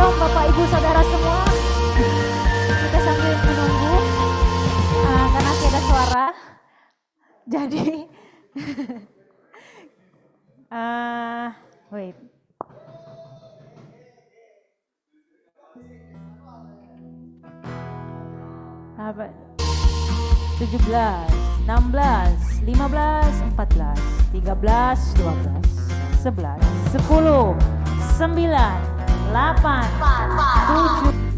Shalom Bapak Ibu Saudara semua. Kita sambil menunggu karena tidak ada suara. Jadi wait. Apa? 17, 16, 15, 14, 13, 12, 11, 10, 9, 8, 7,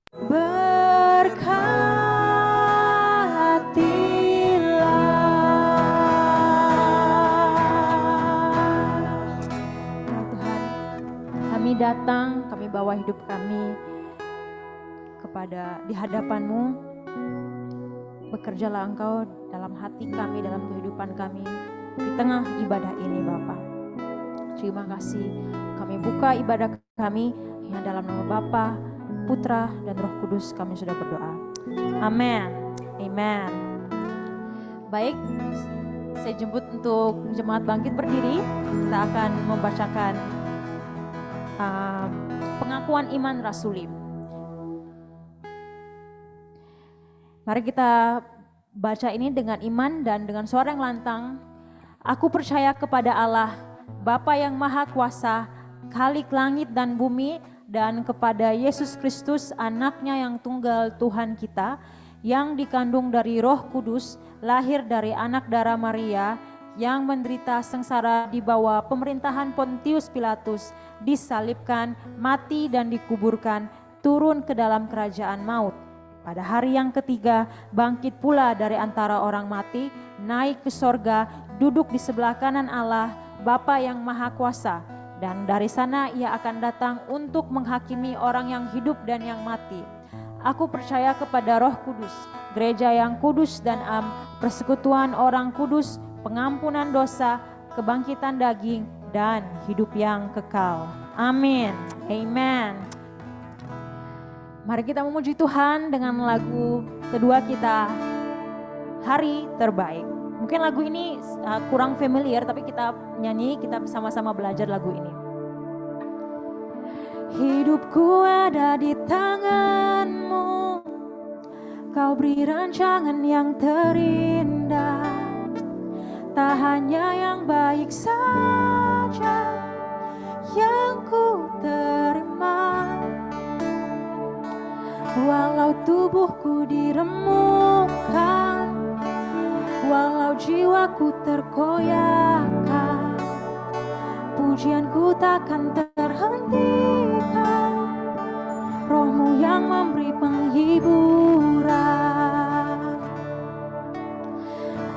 Kami datang, kami bawa hidup kami kepada di hadapan-Mu. Bekerjalah Engkau dalam hati kami, dalam kehidupan kami, di tengah ibadah ini Bapa. Terima kasih, kami buka ibadah kami hanya dalam nama Bapa, Putra, dan Roh Kudus kami sudah berdoa. Amin. Amen. Baik, saya jemput untuk jemaat bangkit berdiri. Kita akan membacakan pengakuan iman rasuli. Mari kita baca ini dengan iman dan dengan suara yang lantang. Aku percaya kepada Allah, Bapa yang Maha Kuasa, Khalik langit dan bumi, dan kepada Yesus Kristus, anaknya yang tunggal Tuhan kita, yang dikandung dari Roh Kudus, lahir dari anak darah Maria, yang menderita sengsara di bawah pemerintahan Pontius Pilatus, disalibkan, mati dan dikuburkan, turun ke dalam kerajaan maut. Pada hari yang ketiga, bangkit pula dari antara orang mati, naik ke sorga, duduk di sebelah kanan Allah, Bapa yang Maha Kuasa, dan dari sana ia akan datang untuk menghakimi orang yang hidup dan yang mati. Aku percaya kepada Roh Kudus, gereja yang kudus dan persekutuan orang kudus, pengampunan dosa, kebangkitan daging, dan hidup yang kekal. Amin. Amen. Mari kita memuji Tuhan dengan lagu kedua kita, Hari Terbaik. Mungkin lagu ini kurang familiar, tapi kita nyanyi, kita sama-sama belajar lagu ini. Hidupku ada di tangan-Mu, Kau beri rancangan yang terindah. Tak hanya yang baik saja yang ku terima, walau tubuhku diremukkan, walau jiwaku terkoyakkan, pujianku takkan terhentikan, Roh-Mu yang memberi penghiburan.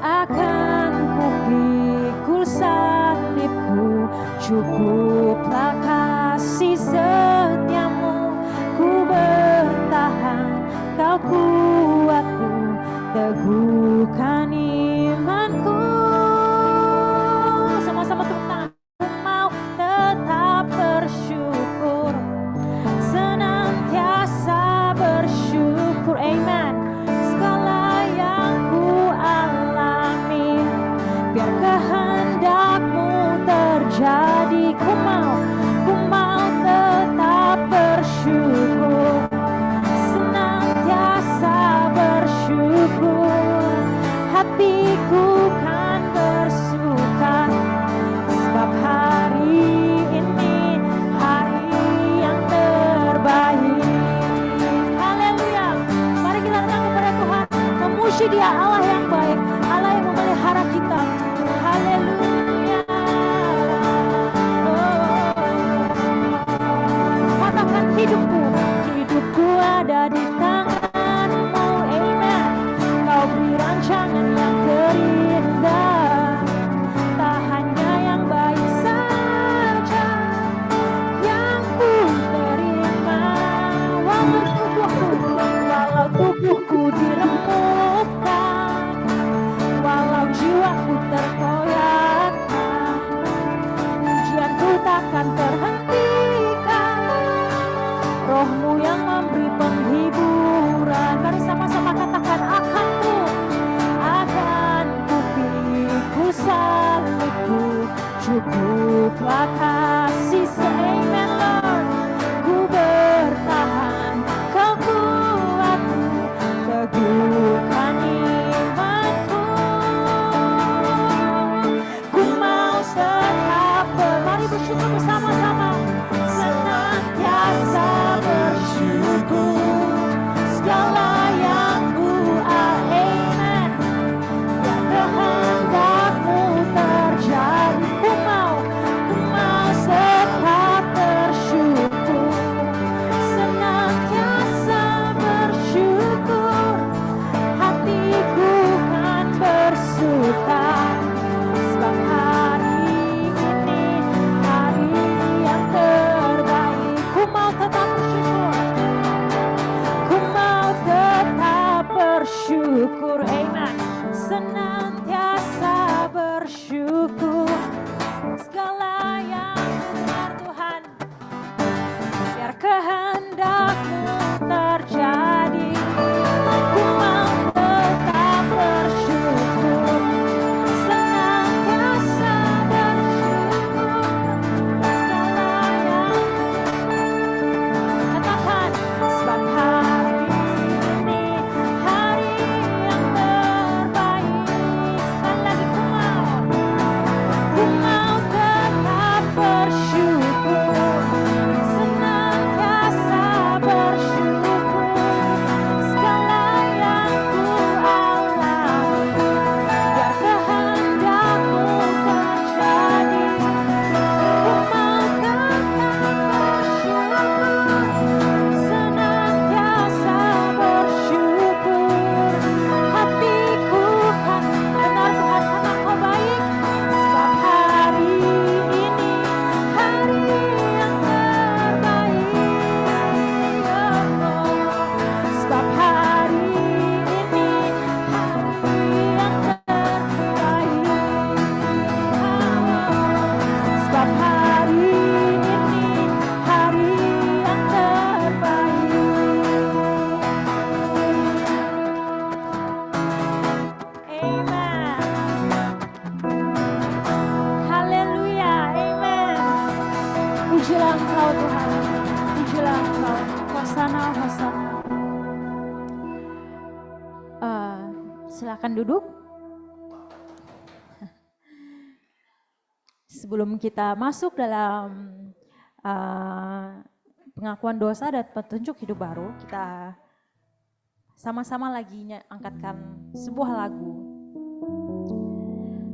Akan kupikul salibku, cukuplah kasih setiamu. Ku bertahan, Kau kuatku, teguhkan imanku. Sama-sama tepuk tangan. Ku mau tetap kehendak-Mu terjadi. Ku mau tetap bersyukur, senantiasa bersyukur. Segala yang katakan, sebab hari ini hari yang terbaik. Sekali lagi ku mau tetap bersyukur, senantiasa bersyukur. Segala yang ku alami, biar kehendak-Mu terjadi. Ku mau tetap bersyukur, senantiasa bersyukur. Hatiku kan benar Tuhan karena Kau baik. Sebab hari ini hari yang terbaik. Sebab hari ini hari yang terbaik. Sebab hari ini hari yang terbaik. Amen. Haleluya. Amen. Pujilah Engkau Tuhan. Pujilah Engkau. Hosana, hosana. Silakan duduk. Sebelum kita masuk dalam pengakuan dosa dan petunjuk hidup baru, kita sama-sama lagi angkatkan sebuah lagu.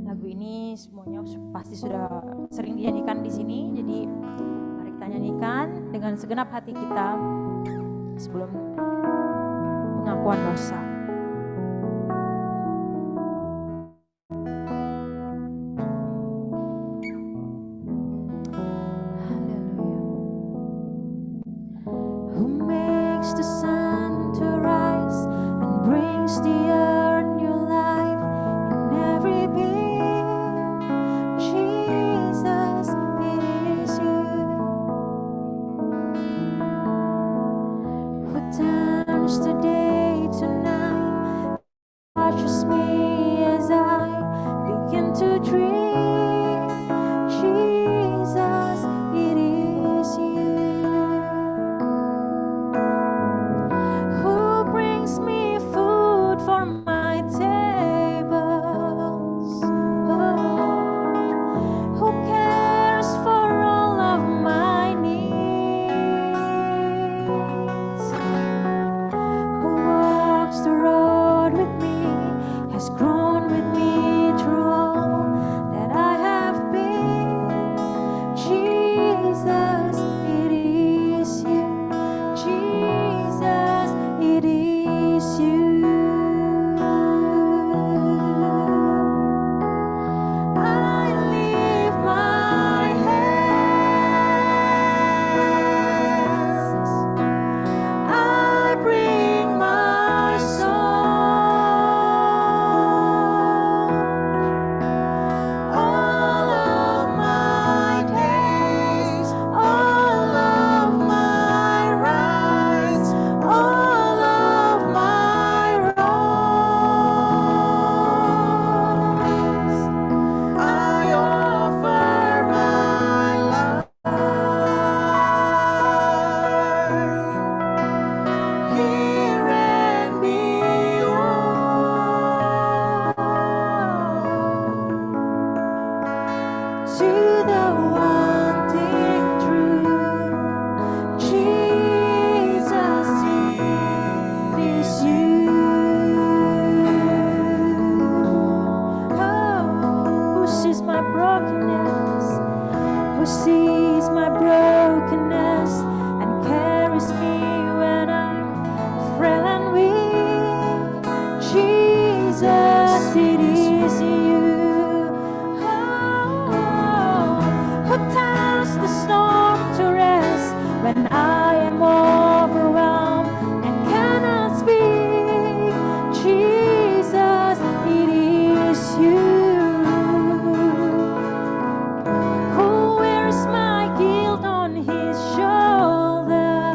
Lagu ini semuanya pasti sudah sering dinyanyikan di sini, jadi mari kita nyanyikan dengan segenap hati kita sebelum pengakuan dosa. Who makes the sun to rise and brings the earth new life in every being? Jesus, it is You. Who turns the day to night, watches me as I begin to dream. Jesus, it is You. Who brings me food for my tables? Who cares for all of my needs? Who walks the road with me, has grown with me through all that I have been. Jesus, it is You. Jesus, it is You. I lift my hands, I bring my song. All of my days, all of my rights, all of my wrongs, I offer my life. Hear and behold, to the one thing true, Jesus, it is You. Oh, who sees my brokenness, who sees my brokenness and carries me when I'm frail and weak. Jesus, it is You. Oh, who turns the storm to rest when I am overwhelmed and cannot speak. Jesus, it is You. Who wears my guilt on His shoulder?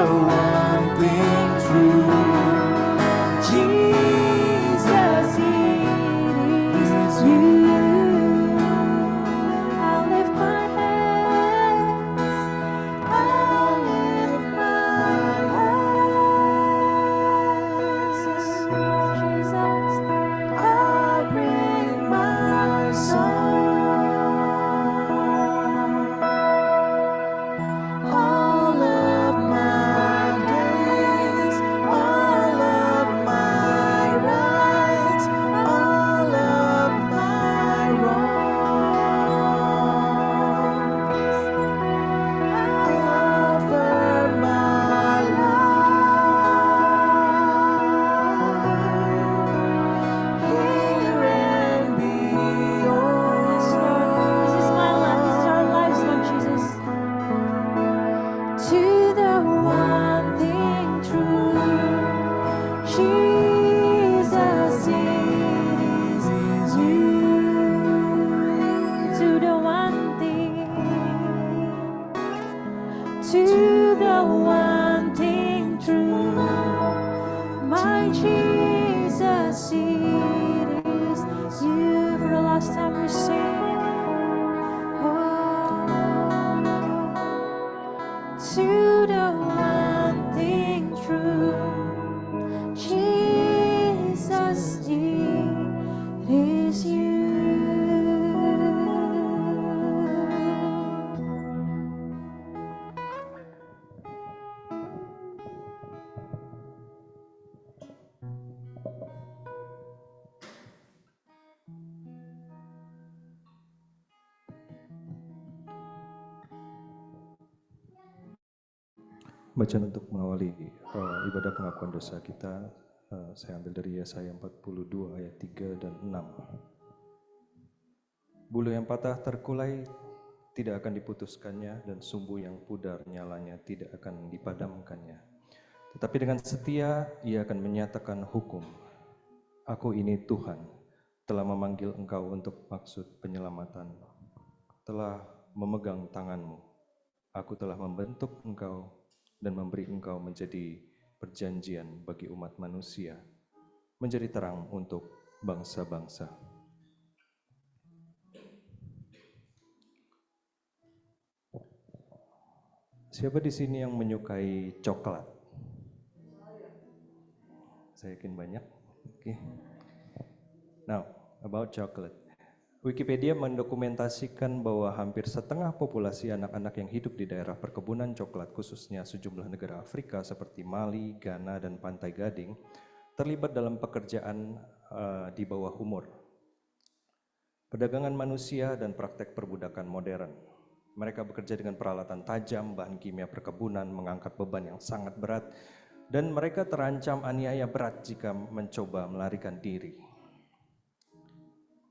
one thing true. Jesus, it is you. I lift my hands, I lift my hands. Jesus, I bring my song. All of my days, all of my rights, all of my wrongs, I offer my life here and beyond. Yes, Lord. This is my life. This is our lives, Lord Jesus. To the one thing true, Jesus, it is you. To the one thing. To the one thing true, my Jesus, it is you. For the last time we sing. To the one thing true, Jesus, it is you. Bacaan untuk mengawali ibadah pengakuan dosa kita, saya ambil dari Yesaya 42 ayat 3 dan 6. Bulu yang patah terkulai tidak akan diputuskannya, dan sumbu yang pudar nyalanya tidak akan dipadamkannya. Tetapi dengan setia ia akan menyatakan hukum. Aku ini Tuhan, telah memanggil engkau untuk maksud penyelamatan, telah memegang tanganmu. Aku telah membentuk engkau dan memberi engkau menjadi perjanjian bagi umat manusia, menjadi terang untuk bangsa-bangsa. Siapa di sini yang menyukai coklat? Saya yakin banyak. Okay. Now, about chocolate. Wikipedia mendokumentasikan bahwa hampir setengah populasi anak-anak yang hidup di daerah perkebunan coklat, khususnya sejumlah negara Afrika seperti Mali, Ghana, dan Pantai Gading, terlibat dalam pekerjaan di bawah umur, perdagangan manusia, dan praktek perbudakan modern. Mereka bekerja dengan peralatan tajam, bahan kimia perkebunan, mengangkat beban yang sangat berat, dan mereka terancam aniaya berat jika mencoba melarikan diri.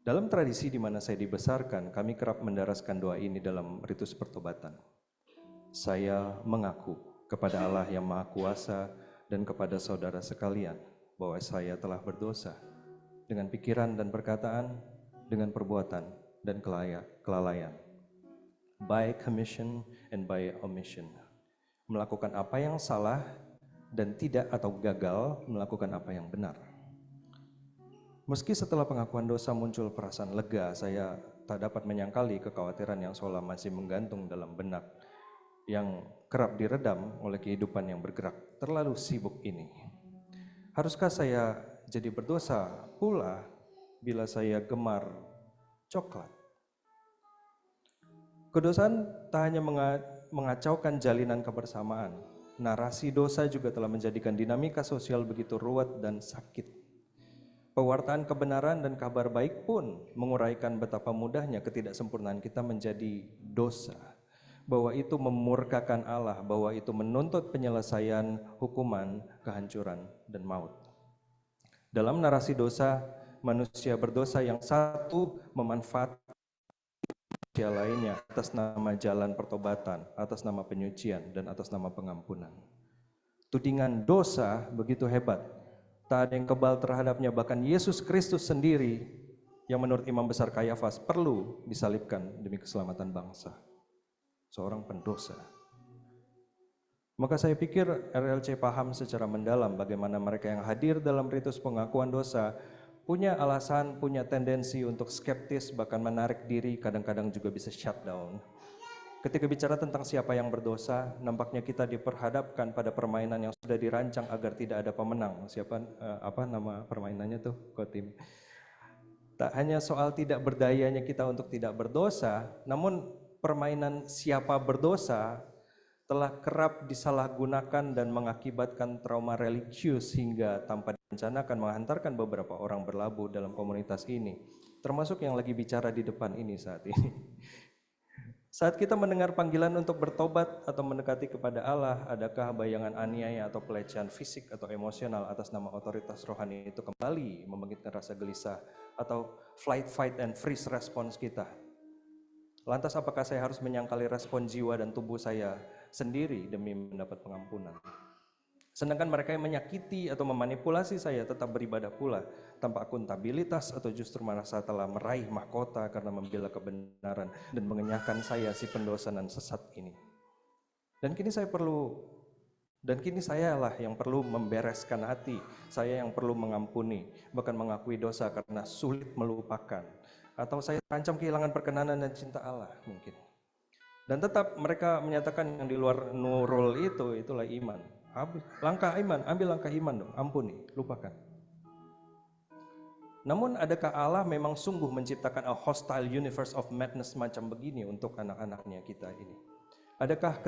Dalam tradisi di mana saya dibesarkan, kami kerap mendaraskan doa ini dalam ritus pertobatan. Saya mengaku kepada Allah yang Maha Kuasa dan kepada saudara sekalian bahwa saya telah berdosa dengan pikiran dan perkataan, dengan perbuatan dan kelalaian, by commission and by omission, melakukan apa yang salah dan tidak atau gagal melakukan apa yang benar. Meski setelah pengakuan dosa muncul perasaan lega, saya tak dapat menyangkali kekhawatiran yang seolah masih menggantung dalam benak, yang kerap diredam oleh kehidupan yang bergerak terlalu sibuk ini. Haruskah saya jadi berdosa pula bila saya gemar coklat? Kedosaan tak hanya mengacaukan jalinan kebersamaan, narasi dosa juga telah menjadikan dinamika sosial begitu ruwet dan sakit. Pewartaan kebenaran dan kabar baik pun menguraikan betapa mudahnya ketidaksempurnaan kita menjadi dosa, bahwa itu memurkakan Allah, bahwa itu menuntut penyelesaian hukuman, kehancuran, dan maut. Dalam narasi dosa, manusia berdosa yang satu memanfaatkan manusia lainnya atas nama jalan pertobatan, atas nama penyucian, dan atas nama pengampunan. Tudingan dosa begitu hebat, tak ada yang kebal terhadapnya, bahkan Yesus Kristus sendiri yang menurut Imam Besar Kayafas perlu disalibkan demi keselamatan bangsa. Seorang pendosa. Maka saya pikir RLC paham secara mendalam bagaimana mereka yang hadir dalam ritus pengakuan dosa punya alasan, punya tendensi untuk skeptis, bahkan menarik diri, kadang-kadang juga bisa shutdown. Ketika bicara tentang siapa yang berdosa, nampaknya kita diperhadapkan pada permainan yang sudah dirancang agar tidak ada pemenang. Apa nama permainannya tuh, Kotim? Tak hanya soal tidak berdayanya kita untuk tidak berdosa, namun permainan siapa berdosa telah kerap disalahgunakan dan mengakibatkan trauma religius hingga tanpa direncanakan menghantarkan beberapa orang berlabuh dalam komunitas ini, termasuk yang lagi bicara di depan ini saat ini. Saat kita mendengar panggilan untuk bertobat atau mendekati kepada Allah, adakah bayangan aniaya atau pelecehan fisik atau emosional atas nama otoritas rohani itu kembali membangkitkan rasa gelisah atau flight, fight, and freeze response kita? Lantas apakah saya harus menyangkali respon jiwa dan tubuh saya sendiri demi mendapat pengampunan? Sedangkan mereka yang menyakiti atau memanipulasi saya tetap beribadah pula tanpa akuntabilitas atau justru merasa telah meraih mahkota karena membela kebenaran dan mengenyahkan saya si pendosa dan sesat ini. Dan kini sayalah yang perlu membereskan hati, saya yang perlu mengampuni, bahkan mengakui dosa karena sulit melupakan. Atau saya terancam kehilangan perkenanan dan cinta Allah mungkin. Dan tetap mereka menyatakan yang di luar nurul itulah iman. Ambil langkah iman dong, ampuni, lupakan. Namun adakah Allah memang sungguh menciptakan a hostile universe of madness macam begini untuk anak-anaknya kita ini? Adakah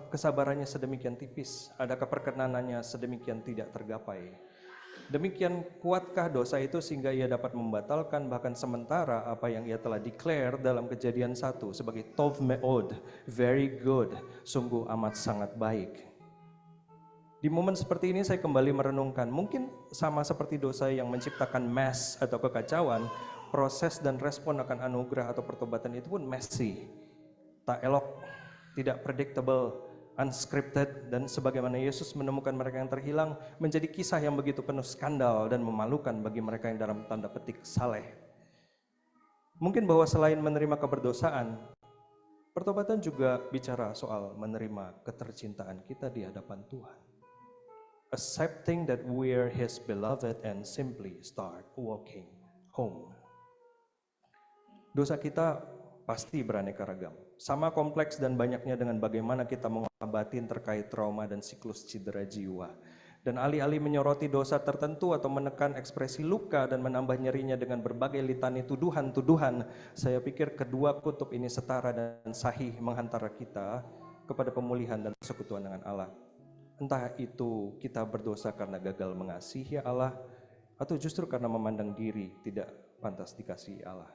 kesabarannya sedemikian tipis? Adakah perkenanannya sedemikian tidak tergapai? Demikian kuatkah dosa itu sehingga ia dapat membatalkan bahkan sementara apa yang ia telah declare dalam Kejadian 1 sebagai tov meod, very good, sungguh amat sangat baik. Di momen seperti ini saya kembali merenungkan, mungkin sama seperti dosa yang menciptakan mess atau kekacauan, proses dan respon akan anugerah atau pertobatan itu pun messy, tak elok, tidak predictable, unscripted, dan sebagaimana Yesus menemukan mereka yang terhilang menjadi kisah yang begitu penuh skandal dan memalukan bagi mereka yang dalam tanda petik saleh. Mungkin bahwa selain menerima keberdosaan, pertobatan juga bicara soal menerima ketercintaan kita di hadapan Tuhan. Accepting that we're His beloved and simply start walking home. Dosa kita pasti beraneka ragam, sama kompleks dan banyaknya dengan bagaimana kita mengolah batin terkait trauma dan siklus cedera jiwa. Dan alih-alih menyoroti dosa tertentu atau menekan ekspresi luka dan menambah nyerinya dengan berbagai litani tuduhan-tuduhan, saya pikir kedua kutub ini setara dan sahih menghantara kita kepada pemulihan dan persekutuan dengan Allah. Entah itu kita berdosa karena gagal mengasihi Allah, atau justru karena memandang diri tidak pantas dikasihi Allah.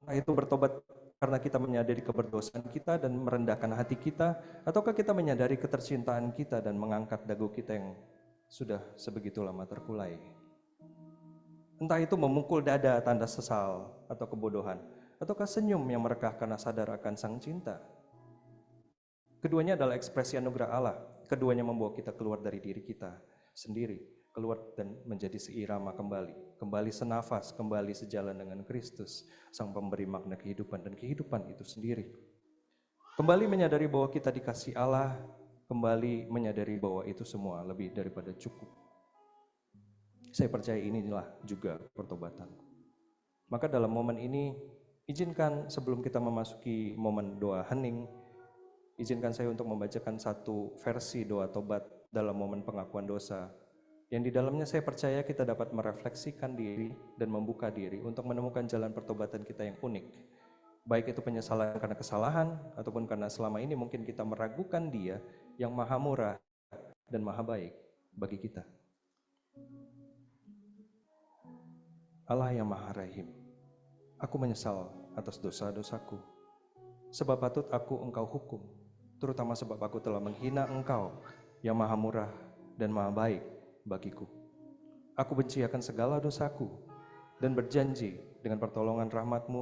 Entah itu bertobat karena kita menyadari keberdosaan kita dan merendahkan hati kita, ataukah kita menyadari ketercintaan kita dan mengangkat dagu kita yang sudah sebegitu lama terkulai. Entah itu memukul dada tanda sesal atau kebodohan, ataukah senyum yang merekah karena sadar akan sang cinta. Keduanya adalah ekspresi anugerah Allah. Keduanya membawa kita keluar dari diri kita sendiri, keluar dan menjadi seirama kembali senafas, kembali sejalan dengan Kristus, Sang Pemberi makna kehidupan dan kehidupan itu sendiri. Kembali menyadari bahwa kita dikasihi Allah, kembali menyadari bahwa itu semua lebih daripada cukup. Saya percaya inilah juga pertobatan. Maka dalam momen ini, izinkan sebelum kita memasuki momen doa hening, izinkan saya untuk membacakan satu versi doa tobat dalam momen pengakuan dosa, yang di dalamnya saya percaya kita dapat merefleksikan diri dan membuka diri untuk menemukan jalan pertobatan kita yang unik. Baik itu penyesalan karena kesalahan, ataupun karena selama ini mungkin kita meragukan Dia yang maha murah dan maha baik bagi kita. Allah yang maha rahim, aku menyesal atas dosa-dosaku, sebab patut Engkau hukum, terutama sebab aku telah menghina Engkau yang maha murah dan maha baik bagiku. Aku benci akan segala dosaku dan berjanji dengan pertolongan rahmat-Mu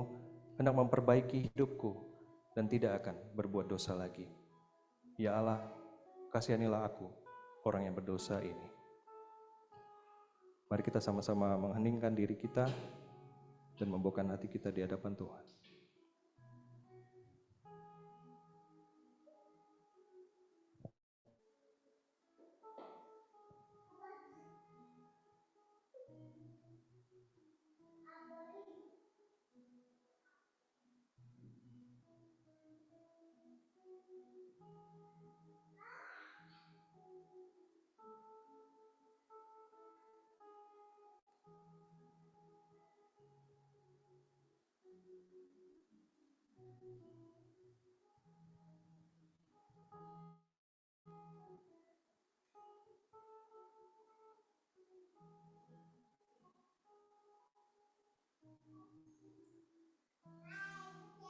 hendak memperbaiki hidupku dan tidak akan berbuat dosa lagi. Ya Allah, kasihanilah aku, orang yang berdosa ini. Mari kita sama-sama mengheningkan diri kita dan membukakan hati kita di hadapan Tuhan.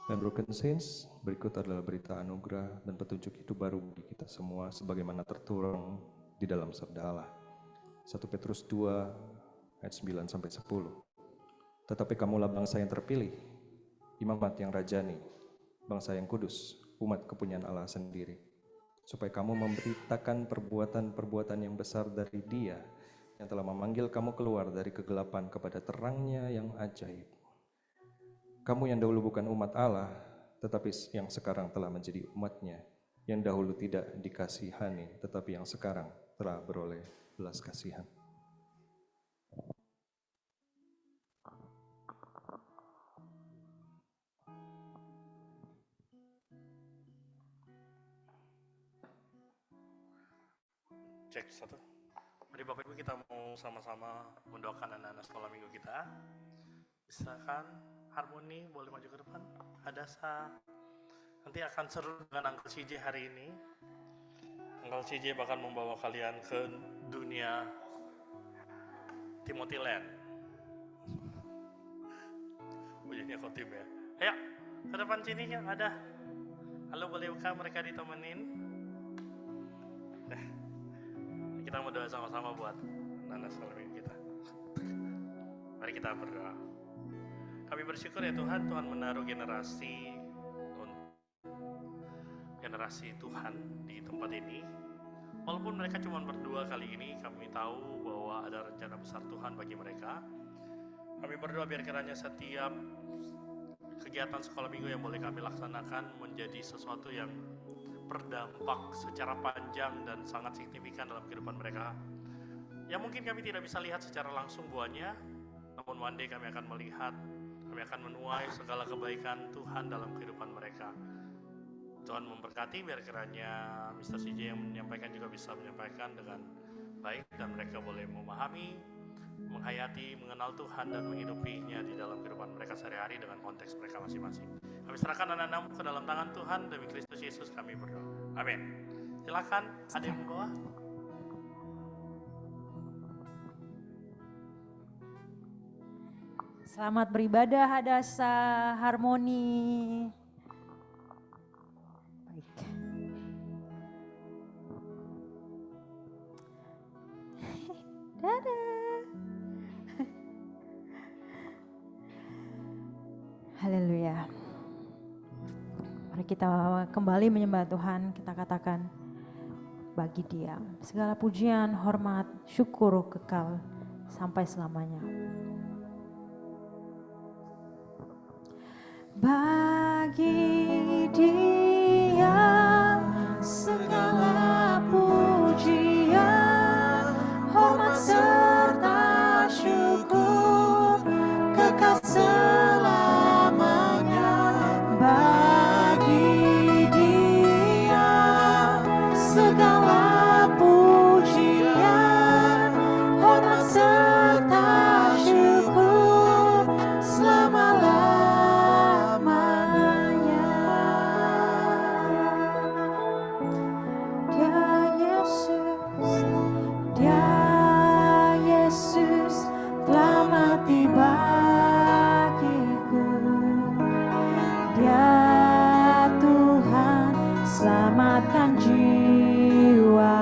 Dan Broken Saints, berikut adalah berita anugerah dan petunjuk hidup baru bagi kita semua sebagaimana tertuang di dalam sabda Allah. 1 Petrus 2 ayat 9 sampai 10. Tetapi kamulah bangsa yang terpilih, imamat yang rajani, bangsa yang kudus, umat kepunyaan Allah sendiri, supaya kamu memberitakan perbuatan-perbuatan yang besar dari Dia yang telah memanggil kamu keluar dari kegelapan kepada terangnya yang ajaib. Kamu yang dahulu bukan umat Allah, tetapi yang sekarang telah menjadi umat-Nya, yang dahulu tidak dikasihani, tetapi yang sekarang telah beroleh belas kasihan. Cek satu. Mari Bapak Ibu, kita mau sama-sama mendoakan anak-anak sekolah minggu kita. Misalkan Harmoni boleh maju ke depan. Hadasa nanti akan seru dengan Uncle CJ hari ini. Uncle CJ bahkan membawa kalian ke dunia Timothy Land. Wujudnya khotib ya. Ayo ke depan sini ya, ada. Halo, boleh buka, mereka ditemenin. Kita mau doa sama-sama buat anak-anak sekolah minggu kita. Mari kita berdoa. Kami bersyukur ya Tuhan, Tuhan menaruh generasi Tuhan di tempat ini. Walaupun mereka cuma berdua kali ini, kami tahu bahwa ada rencana besar Tuhan bagi mereka. Kami berdoa biar kiranya setiap kegiatan sekolah minggu yang boleh kami laksanakan menjadi sesuatu yang berdampak secara panjang dan sangat signifikan dalam kehidupan mereka. Yang mungkin kami tidak bisa lihat secara langsung buahnya, namun one day kami akan melihat, kami akan menuai segala kebaikan Tuhan dalam kehidupan mereka. Tuhan memberkati biar kiranya Mr. CJ yang menyampaikan juga bisa menyampaikan dengan baik dan mereka boleh memahami, menghayati, mengenal Tuhan dan menghidupinya di dalam kehidupan mereka sehari-hari dengan konteks mereka masing-masing. Kami serahkan anak-anakmu ke dalam tangan Tuhan, demi Kristus Yesus kami berdoa. Amin. Silakan, ada yang membawa? Selamat beribadah Hadasa, Harmoni. Baik. Dadah. Haleluya. Mari kita kembali menyembah Tuhan, kita katakan bagi Dia segala pujian, hormat, syukur kekal sampai selamanya. Bagi Dia segala pujian, hormat serta syukur kekal selamanya. Bagi Dia segala pujian, hormat serta syukur selama-lamanya. Dia Tuhan selamatkan jiwa.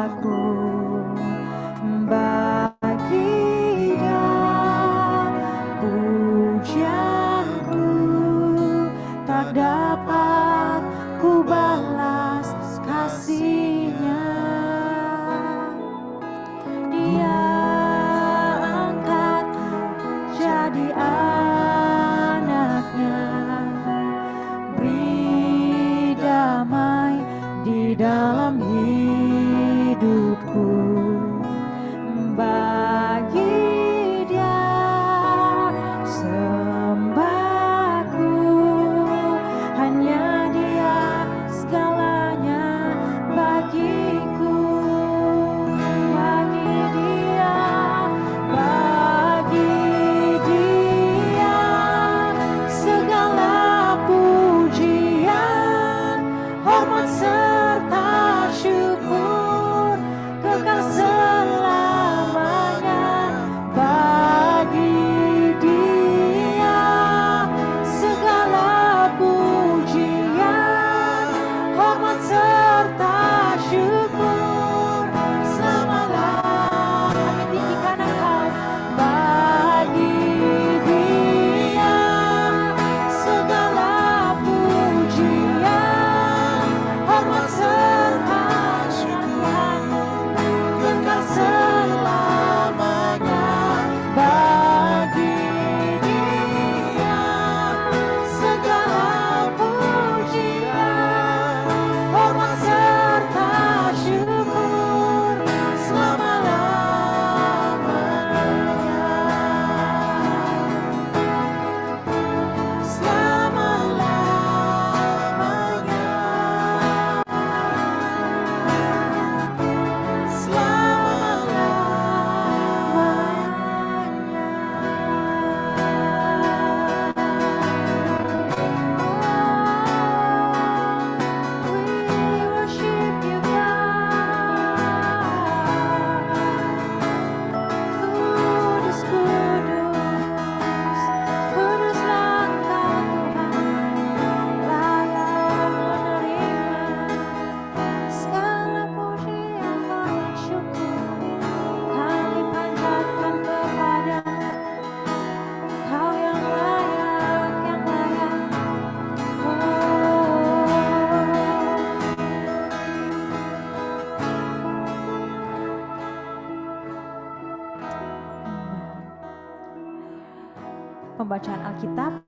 pembacaan Alkitab.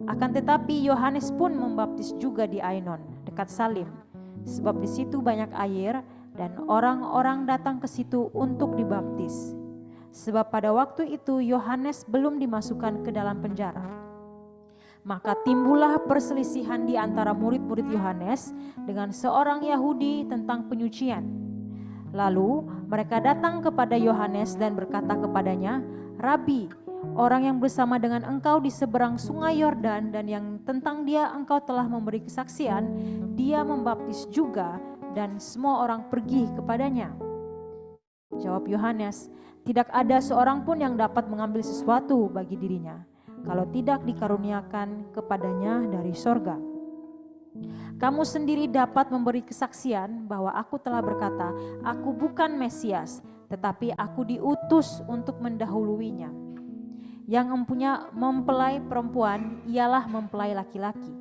Akan tetapi Yohanes pun membaptis juga di Ainon, dekat Salim, sebab di situ banyak air dan orang-orang datang ke situ untuk dibaptis. Sebab pada waktu itu Yohanes belum dimasukkan ke dalam penjara. Maka timbullah perselisihan di antara murid-murid Yohanes dengan seorang Yahudi tentang penyucian. Lalu mereka datang kepada Yohanes dan berkata kepadanya, "Rabi, orang yang bersama dengan engkau di seberang sungai Yordan dan yang tentang dia engkau telah memberi kesaksian, dia membaptis juga dan semua orang pergi kepadanya." Jawab Yohanes, "Tidak ada seorang pun yang dapat mengambil sesuatu bagi dirinya, kalau tidak dikaruniakan kepadanya dari sorga. Kamu sendiri dapat memberi kesaksian bahwa aku telah berkata, aku bukan Mesias, tetapi aku diutus untuk mendahuluinya. Yang empunya mempelai perempuan ialah mempelai laki-laki.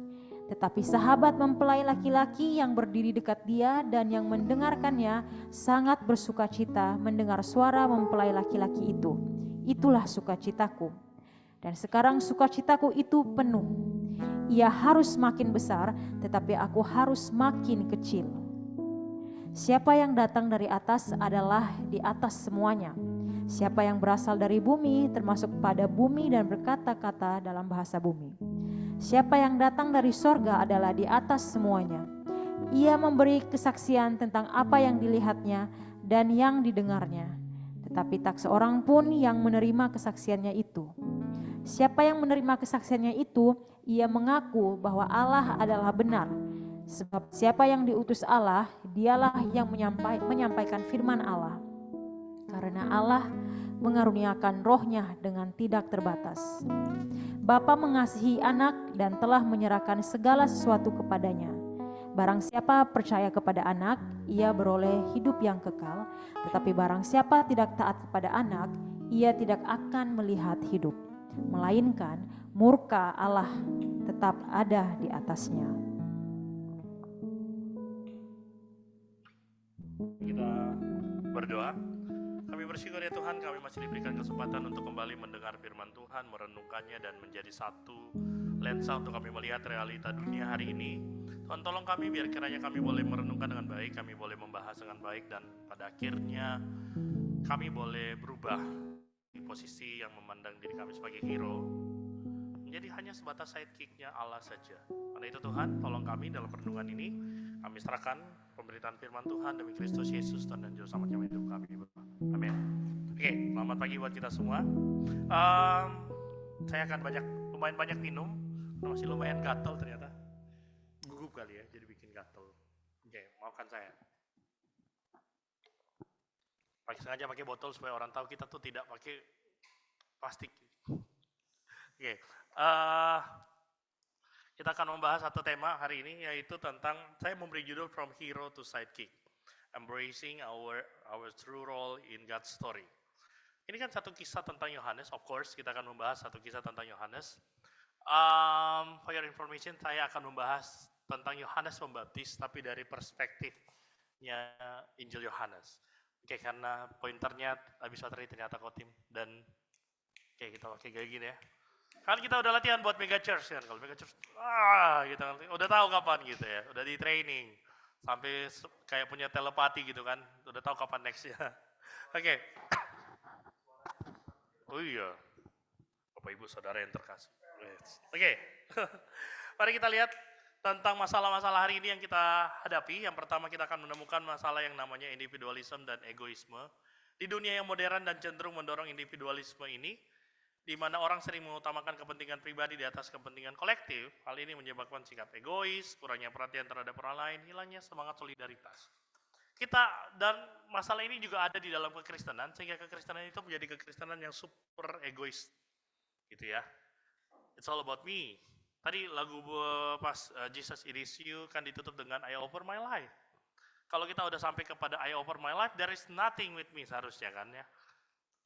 Tetapi sahabat mempelai laki-laki yang berdiri dekat dia dan yang mendengarkannya sangat bersukacita mendengar suara mempelai laki-laki itu. Itulah sukacitaku. Dan sekarang sukacitaku itu penuh. Ia harus makin besar, tetapi aku harus makin kecil. Siapa yang datang dari atas adalah di atas semuanya. Siapa yang berasal dari bumi termasuk pada bumi dan berkata-kata dalam bahasa bumi. Siapa yang datang dari sorga adalah di atas semuanya. Ia memberi kesaksian tentang apa yang dilihatnya dan yang didengarnya. Tetapi tak seorang pun yang menerima kesaksiannya itu. Siapa yang menerima kesaksiannya itu, ia mengaku bahwa Allah adalah benar. Sebab siapa yang diutus Allah, dialah yang menyampaikan firman Allah. Karena Allah mengaruniakan rohnya dengan tidak terbatas. Bapa mengasihi anak dan telah menyerahkan segala sesuatu kepadanya. Barang siapa percaya kepada anak, ia beroleh hidup yang kekal. Tetapi barang siapa tidak taat kepada anak, ia tidak akan melihat hidup, melainkan murka Allah tetap ada di atasnya. Kita berdoa. Kami bersyukur ya Tuhan, kami masih diberikan kesempatan untuk kembali mendengar firman Tuhan, merenungkannya dan menjadi satu lensa untuk kami melihat realita dunia hari ini. Tuhan tolong kami biar kiranya kami boleh merenungkan dengan baik, kami boleh membahas dengan baik, dan pada akhirnya kami boleh berubah di posisi yang memandang diri kami sebagai hero menjadi hanya sebatas sidekick-nya Allah saja. Karena itu Tuhan, tolong kami dalam renungan ini, kami serahkan pemberitaan firman Tuhan demi Kristus Yesus dan Juru Selamat kami hidup kami. Amin. Oke, selamat pagi buat kita semua. Saya akan lumayan banyak minum, masih lumayan gatal ternyata. Gugup kali ya, jadi bikin gatal. Oke, maafkan saya. Sengaja pakai botol supaya orang tahu kita tuh tidak pakai plastik. Oke, kita akan membahas satu tema hari ini, yaitu tentang, saya memberi judul From Hero to Sidekick, Embracing our True Role in God's Story. Ini kan satu kisah tentang Yohanes, of course kita akan membahas satu kisah tentang Yohanes. For your information, saya akan membahas tentang Yohanes Pembaptis, tapi dari perspektifnya Injil Yohanes. Oke, karena pointernya habis baterai ternyata Kotim, dan oke, kita pakai kayak gini ya. Kan kita udah latihan buat mega church kan, kalau mega church, gitu kan, udah tahu kapan gitu ya, udah di training, sampai kayak punya telepati gitu kan, udah tahu kapan nextnya. Oke. Oh iya, Bapak Ibu Saudara yang terkasih. Oke, mari kita lihat tentang masalah-masalah hari ini yang kita hadapi. Yang pertama kita akan menemukan masalah yang namanya individualisme dan egoisme. Di dunia yang modern dan cenderung mendorong individualisme ini, di mana orang sering mengutamakan kepentingan pribadi di atas kepentingan kolektif, hal ini menyebabkan sikap egois, kurangnya perhatian terhadap orang lain, hilangnya semangat solidaritas. Dan masalah ini juga ada di dalam kekristenan, sehingga kekristenan itu menjadi kekristenan yang super egois, gitu ya. It's all about me. Tadi lagu pas Jesus It Is You kan ditutup dengan I offer my life. Kalau kita udah sampai kepada I over my life, there is nothing with me seharusnya kan ya.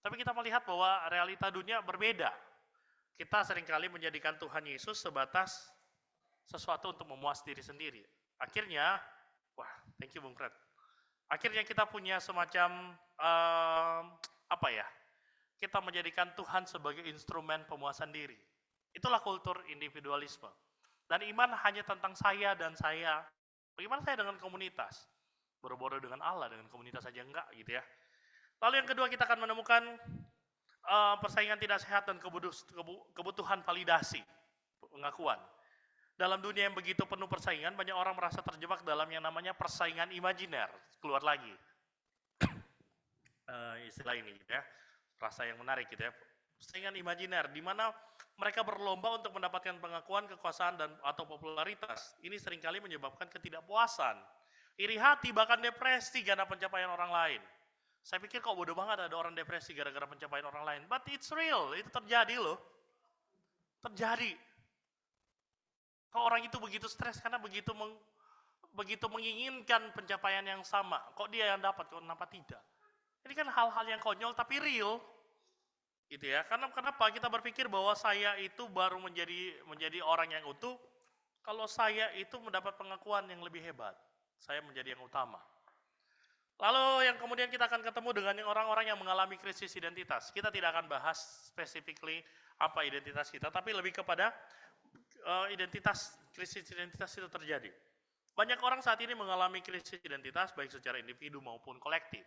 Tapi kita melihat bahwa realita dunia berbeda. Kita seringkali menjadikan Tuhan Yesus sebatas sesuatu untuk memuas diri sendiri. Akhirnya, wah, thank you Bung Fred. Akhirnya kita punya semacam apa ya? Kita menjadikan Tuhan sebagai instrumen pemuasan diri. Itulah kultur individualisme. Dan iman hanya tentang saya dan saya. Bagaimana saya dengan komunitas? Boro-boro dengan Allah, dengan komunitas saja enggak gitu ya. Lalu yang kedua kita akan menemukan persaingan tidak sehat dan kebutuhan validasi, pengakuan. Dalam dunia yang begitu penuh persaingan, banyak orang merasa terjebak dalam yang namanya persaingan imajiner. Keluar lagi istilah ini gitu ya, rasa yang menarik gitu ya. Persaingan imajiner, di mana mereka berlomba untuk mendapatkan pengakuan, kekuasaan, dan atau popularitas. Ini seringkali menyebabkan ketidakpuasan, iri hati, bahkan depresi karena pencapaian orang lain. Saya pikir kok bodoh banget ada orang depresi gara-gara pencapaian orang lain. But it's real, itu terjadi loh. Terjadi. Kok orang itu begitu stres karena begitu menginginkan pencapaian yang sama. Kok dia yang dapat, kok kenapa tidak? Ini kan hal-hal yang konyol tapi real. Gitu ya. Karena kenapa kita berpikir bahwa saya itu baru menjadi orang yang utuh kalau saya itu mendapat pengakuan yang lebih hebat. Saya menjadi yang utama. Lalu yang kemudian kita akan ketemu dengan orang-orang yang mengalami krisis identitas. Kita tidak akan bahas specifically apa identitas kita, tapi lebih kepada krisis identitas itu terjadi. Banyak orang saat ini mengalami krisis identitas baik secara individu maupun kolektif.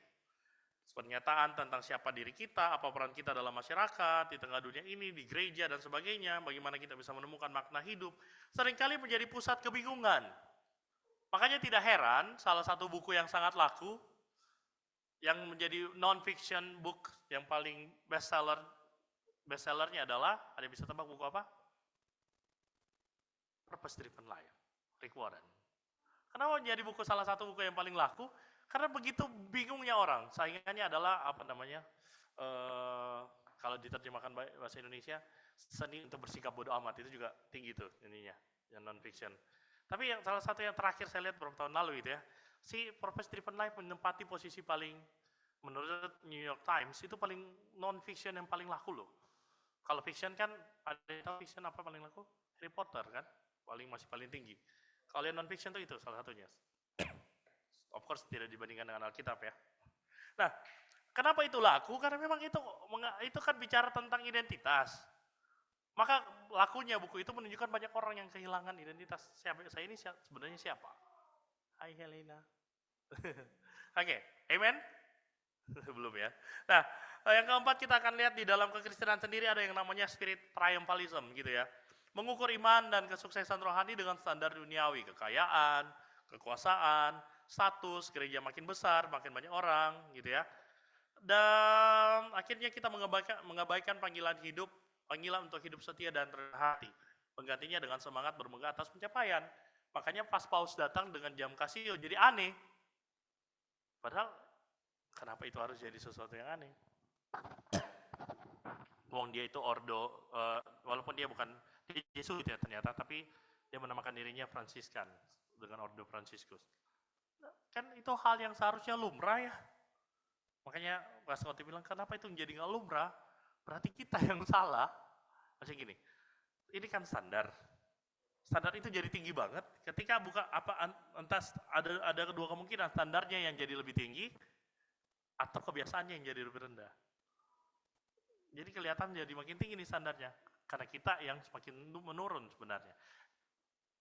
Pernyataan tentang siapa diri kita, apa peran kita dalam masyarakat, di tengah dunia ini, di gereja dan sebagainya, bagaimana kita bisa menemukan makna hidup, seringkali menjadi pusat kebingungan. Makanya tidak heran salah satu buku yang sangat laku yang menjadi non-fiction book yang paling bestsellernya adalah, ada yang bisa tebak buku apa? Purpose Driven Life, Rick Warren. Kenapa menjadi buku salah satu buku yang paling laku? Karena begitu bingungnya orang. Saingannya adalah apa namanya? Kalau diterjemahkan bahasa Indonesia, seni untuk bersikap bodoh amat, itu juga tinggi tuh ininya, yang non-fiction. Tapi yang salah satu yang terakhir saya lihat beberapa tahun lalu gitu ya, si Purpose Driven Life menempati posisi paling, menurut New York Times, itu paling non-fiction yang paling laku loh. Kalau fiction kan, ada yang tahu fiction apa paling laku? Harry Potter kan, masih paling tinggi. Kalau yang non-fiction itu salah satunya. Of course tidak dibandingkan dengan Alkitab ya. Nah, kenapa itu laku? Karena memang itu kan bicara tentang identitas. Maka lakunya buku itu menunjukkan banyak orang yang kehilangan identitas. Saya ini sebenarnya siapa? Hai Helena. Oke, amen? Belum ya. Nah, yang keempat kita akan lihat di dalam kekristenan sendiri ada yang namanya spirit triumphalism gitu ya. Mengukur iman dan kesuksesan rohani dengan standar duniawi, kekayaan, kekuasaan, status, gereja makin besar, makin banyak orang gitu ya. Dan akhirnya kita mengabaikan panggilan untuk hidup setia dan rendah hati. Penggantinya dengan semangat bermegah atas pencapaian. Makanya pas Paus datang dengan jam Casio jadi aneh. Padahal kenapa itu harus jadi sesuatu yang aneh? Wong dia itu ordo, walaupun dia bukan Yesus ya ternyata, tapi dia menamakan dirinya Fransiskan dengan ordo Fransiskus. Kan itu hal yang seharusnya lumrah ya. Makanya Pak Scotty bilang, kenapa itu menjadi nggak lumrah? Berarti kita yang salah. Maksudnya gini, ini kan standar. Standar itu jadi tinggi banget. Ketika entah ada kedua kemungkinan, standarnya yang jadi lebih tinggi atau kebiasaannya yang jadi lebih rendah. Jadi kelihatan jadi makin tinggi nih standarnya. Karena kita yang semakin menurun sebenarnya.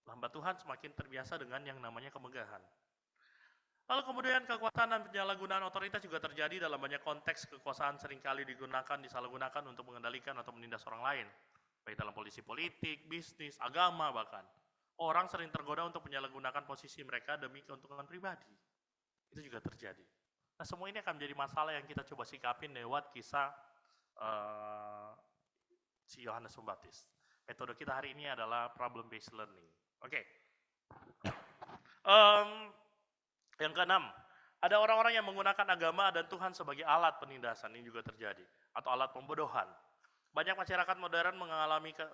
Hamba Tuhan semakin terbiasa dengan yang namanya kemegahan. Lalu kemudian kekuasaan dan penyalahgunaan otoritas juga terjadi dalam banyak konteks. Kekuasaan seringkali disalahgunakan untuk mengendalikan atau menindas orang lain. Baik dalam polisi politik, bisnis, agama bahkan. Orang sering tergoda untuk menyalahgunakan posisi mereka demi keuntungan pribadi. Itu juga terjadi. Nah semua ini akan menjadi masalah yang kita coba sikapin lewat kisah si Yohanes Pembaptis. Metode kita hari ini adalah problem based learning. Oke. Yang keenam, ada orang-orang yang menggunakan agama dan Tuhan sebagai alat penindasan, ini juga terjadi, atau alat pembodohan. Banyak masyarakat modern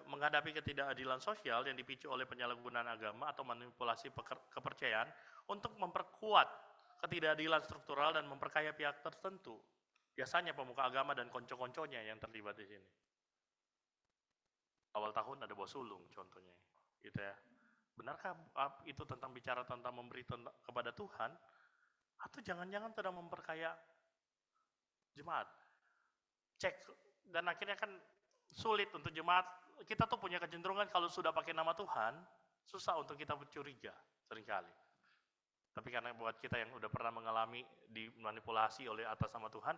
menghadapi ketidakadilan sosial yang dipicu oleh penyalahgunaan agama atau manipulasi kepercayaan untuk memperkuat ketidakadilan struktural dan memperkaya pihak tertentu. Biasanya pemuka agama dan konco-konconya yang terlibat di sini. Awal tahun ada bos sulung contohnya, gitu ya. Benarkah itu tentang bicara tentang memberi kepada Tuhan, atau jangan-jangan sedang memperkaya jemaat? Cek, dan akhirnya kan sulit untuk jemaat. Kita tuh punya kecenderungan kalau sudah pakai nama Tuhan, susah untuk kita curiga seringkali. Tapi karena buat kita yang udah pernah mengalami dimanipulasi oleh atas nama Tuhan,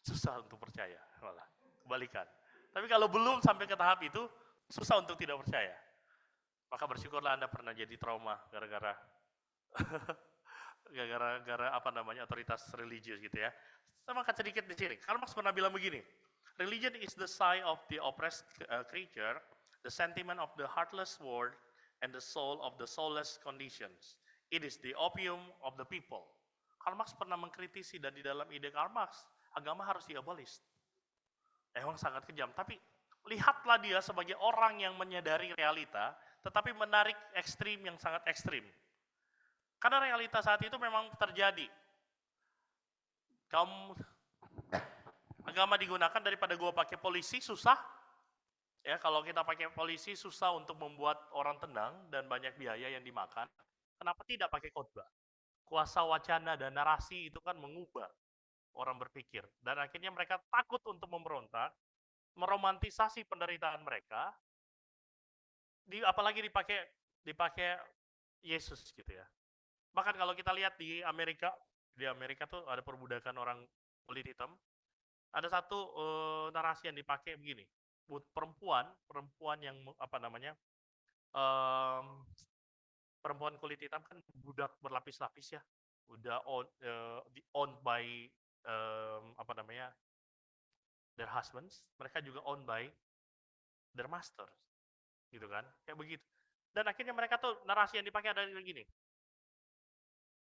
susah untuk percaya, malah kebalikan. Tapi kalau belum sampai ke tahap itu, susah untuk tidak percaya. Maka bersyukurlah Anda pernah jadi trauma gara-gara apa namanya otoritas religius gitu ya. Sama kan sedikit di sini. Karl Marx pernah bilang begini, religion is the sigh of the oppressed creature, the sentiment of the heartless world, and the soul of the soulless conditions. It is the opium of the people. Karl Marx pernah mengkritisi, dan di dalam ide Karl Marx, agama harus diabolis. Emang sangat kejam, tapi lihatlah dia sebagai orang yang menyadari realita, tetapi menarik ekstrim yang sangat ekstrim. Karena realita saat itu memang terjadi. Agama digunakan daripada gua pakai polisi susah. Ya, kalau kita pakai polisi susah untuk membuat orang tenang dan banyak biaya yang dimakan. Kenapa tidak pakai khotbah? Kuasa wacana dan narasi itu kan mengubah orang berpikir. Dan akhirnya mereka takut untuk memberontak, meromantisasi penderitaan mereka, apalagi dipakai Yesus gitu ya. Bahkan kalau kita lihat di Amerika tuh ada perbudakan orang kulit hitam. Ada satu narasi yang dipakai begini, perempuan yang apa namanya, perempuan kulit hitam kan budak berlapis-lapis ya, udah owned by apa namanya, their husbands, mereka juga owned by their masters, gitu kan, kayak begitu. Dan akhirnya mereka tuh narasi yang dipakai adalah begini,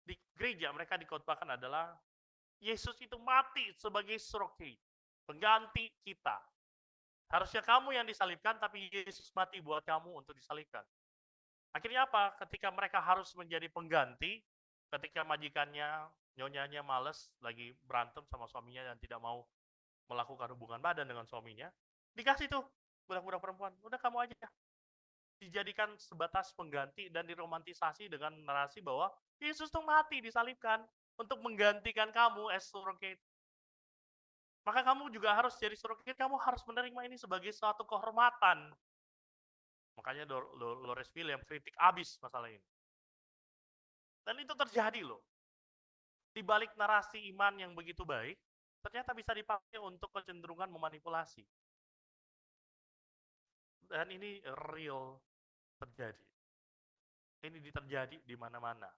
di gereja mereka dikhotbahkan adalah Yesus itu mati sebagai surrogate, pengganti kita. Harusnya kamu yang disalibkan, tapi Yesus mati buat kamu untuk disalibkan. Akhirnya apa? Ketika mereka harus menjadi pengganti, ketika majikannya, nyonyanya males, lagi berantem sama suaminya dan tidak mau melakukan hubungan badan dengan suaminya, dikasih tuh budak-budak perempuan, udah kamu aja. Dijadikan sebatas pengganti dan diromantisasi dengan narasi bahwa Yesus tuh mati disalibkan untuk menggantikan kamu as surrogate. Maka kamu juga harus jadi surrogate, kamu harus menerima ini sebagai suatu kehormatan. Makanya Dolores William kritik abis masalah ini. Dan itu terjadi loh. Di balik narasi iman yang begitu baik, ternyata bisa dipakai untuk kecenderungan memanipulasi. Dan ini real terjadi. Ini terjadi di mana-mana.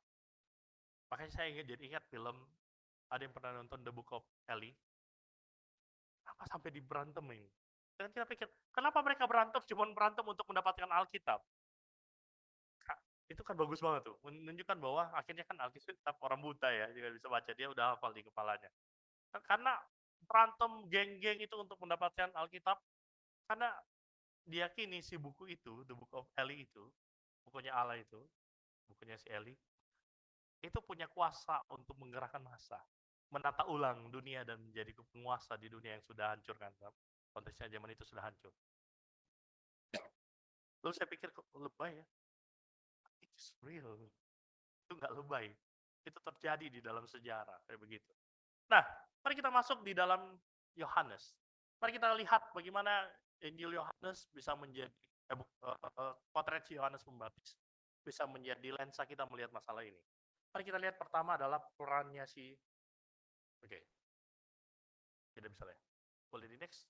Makanya saya ingat film, ada yang pernah nonton The Book of Eli? Apa sampai diberantemin? Dan kita pikir, kenapa mereka berantem? Cuma berantem untuk mendapatkan Alkitab. Itu kan bagus banget tuh, menunjukkan bahwa akhirnya kan Alkitab orang buta ya, juga bisa baca, dia udah hafal di kepalanya. Karena berantem geng-geng itu untuk mendapatkan Alkitab, karena diyakini si buku itu, The Book of Eli itu, bukunya Allah itu, bukunya si Eli, itu punya kuasa untuk menggerakkan massa, menata ulang dunia dan menjadi penguasa di dunia yang sudah hancur kan. Konteksnya zaman itu sudah hancur. Lalu saya pikir kok lebay ya? It's real. Itu nggak lebay. Itu terjadi di dalam sejarah kayak begitu. Nah, mari kita masuk di dalam Yohanes. Mari kita lihat bagaimana Injil Yohanes bisa menjadi potret Yohanes Pembaptis bisa menjadi lensa kita melihat masalah ini. Mari kita lihat pertama adalah perannya si tidak bisa lihat. Boleh di next.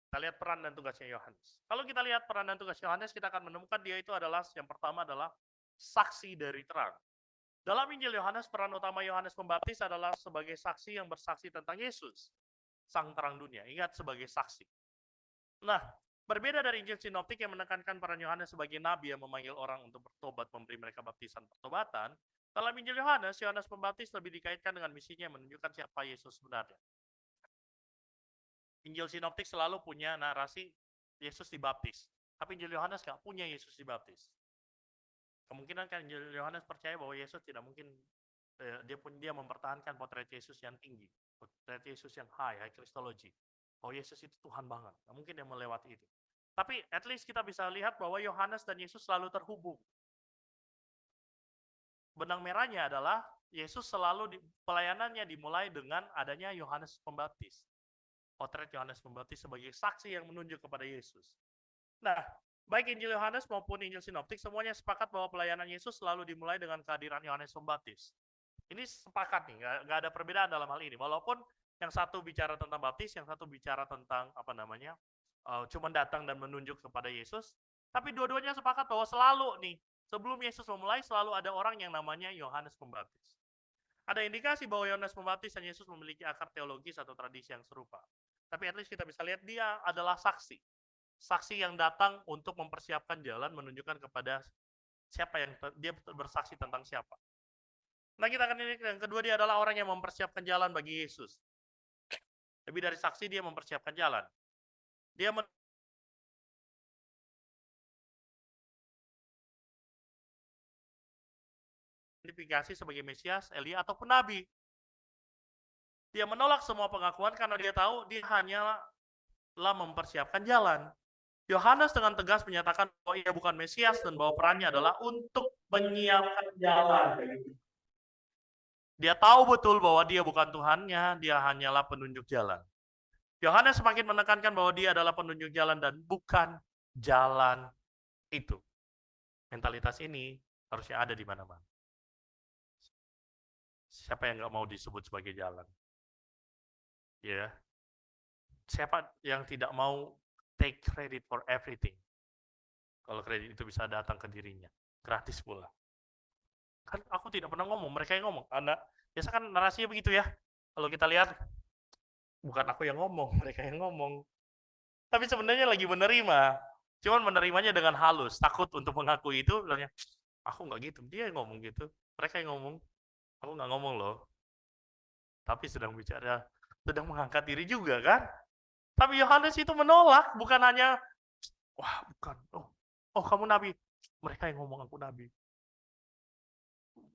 Kita lihat peran dan tugasnya Yohanes. Kalau kita lihat peran dan tugas Yohanes, kita akan menemukan dia itu adalah, yang pertama adalah saksi dari terang. Dalam Injil Yohanes, peran utama Yohanes Pembaptis adalah sebagai saksi yang bersaksi tentang Yesus, sang terang dunia. Ingat, sebagai saksi. Nah, berbeda dari Injil Sinoptik yang menekankan peran Yohanes sebagai nabi yang memanggil orang untuk bertobat, memberi mereka baptisan pertobatan, dalam Injil Yohanes, Yohanes Pembaptis lebih dikaitkan dengan misinya yang menunjukkan siapa Yesus sebenarnya. Injil Sinoptik selalu punya narasi Yesus dibaptis, tapi Injil Yohanes nggak punya Yesus dibaptis. Kemungkinan kan Injil Yohanes percaya bahwa Yesus tidak mungkin dia mempertahankan potret Yesus yang tinggi, potret Yesus yang high Christology. Oh Yesus itu Tuhan banget, nggak mungkin dia melewati itu. Tapi at least kita bisa lihat bahwa Yohanes dan Yesus selalu terhubung. Benang merahnya adalah Yesus selalu pelayanannya dimulai dengan adanya Yohanes Pembaptis. Potret Yohanes Pembaptis sebagai saksi yang menunjuk kepada Yesus. Nah, baik Injil Yohanes maupun Injil Sinoptik semuanya sepakat bahwa pelayanan Yesus selalu dimulai dengan kehadiran Yohanes Pembaptis. Ini sepakat nih, nggak ada perbedaan dalam hal ini. Walaupun yang satu bicara tentang baptis, yang satu bicara tentang cuma datang dan menunjuk kepada Yesus. Tapi dua-duanya sepakat bahwa selalu nih, sebelum Yesus memulai selalu ada orang yang namanya Yohanes Pembaptis. Ada indikasi bahwa Yohanes Pembaptis dan Yesus memiliki akar teologis atau tradisi yang serupa. Tapi at least kita bisa lihat dia adalah saksi. Saksi yang datang untuk mempersiapkan jalan, menunjukkan kepada siapa yang dia bersaksi tentang siapa. Nah kita akan lihat yang kedua dia adalah orang yang mempersiapkan jalan bagi Yesus. Lebih dari saksi dia mempersiapkan jalan. Dia identifikasi sebagai Mesias, Elia ataupun Nabi. Dia menolak semua pengakuan karena dia tahu dia hanyalah mempersiapkan jalan. Yohanes dengan tegas menyatakan bahwa ia bukan Mesias dan bahwa perannya adalah untuk menyiapkan jalan. Dia tahu betul bahwa dia bukan Tuhannya, dia hanyalah penunjuk jalan. Yohanes semakin menekankan bahwa dia adalah penunjuk jalan dan bukan jalan itu. Mentalitas ini harusnya ada di mana-mana. Siapa yang nggak mau disebut sebagai jalan? Ya. Siapa yang tidak mau take credit for everything? Kalau kredit itu bisa datang ke dirinya, gratis pula. Kan aku tidak pernah ngomong, mereka yang ngomong. Biasa kan narasinya begitu ya. Kalau kita lihat, bukan aku yang ngomong, mereka yang ngomong. Tapi sebenarnya lagi menerima. Cuman menerimanya dengan halus, takut untuk mengakui itu. Bilangnya, aku nggak gitu, dia yang ngomong gitu. Mereka yang ngomong, aku nggak ngomong loh. Tapi sedang bicara, sedang mengangkat diri juga kan. Tapi Yohanes itu menolak, bukan hanya, wah bukan, oh kamu nabi. Mereka yang ngomong aku nabi.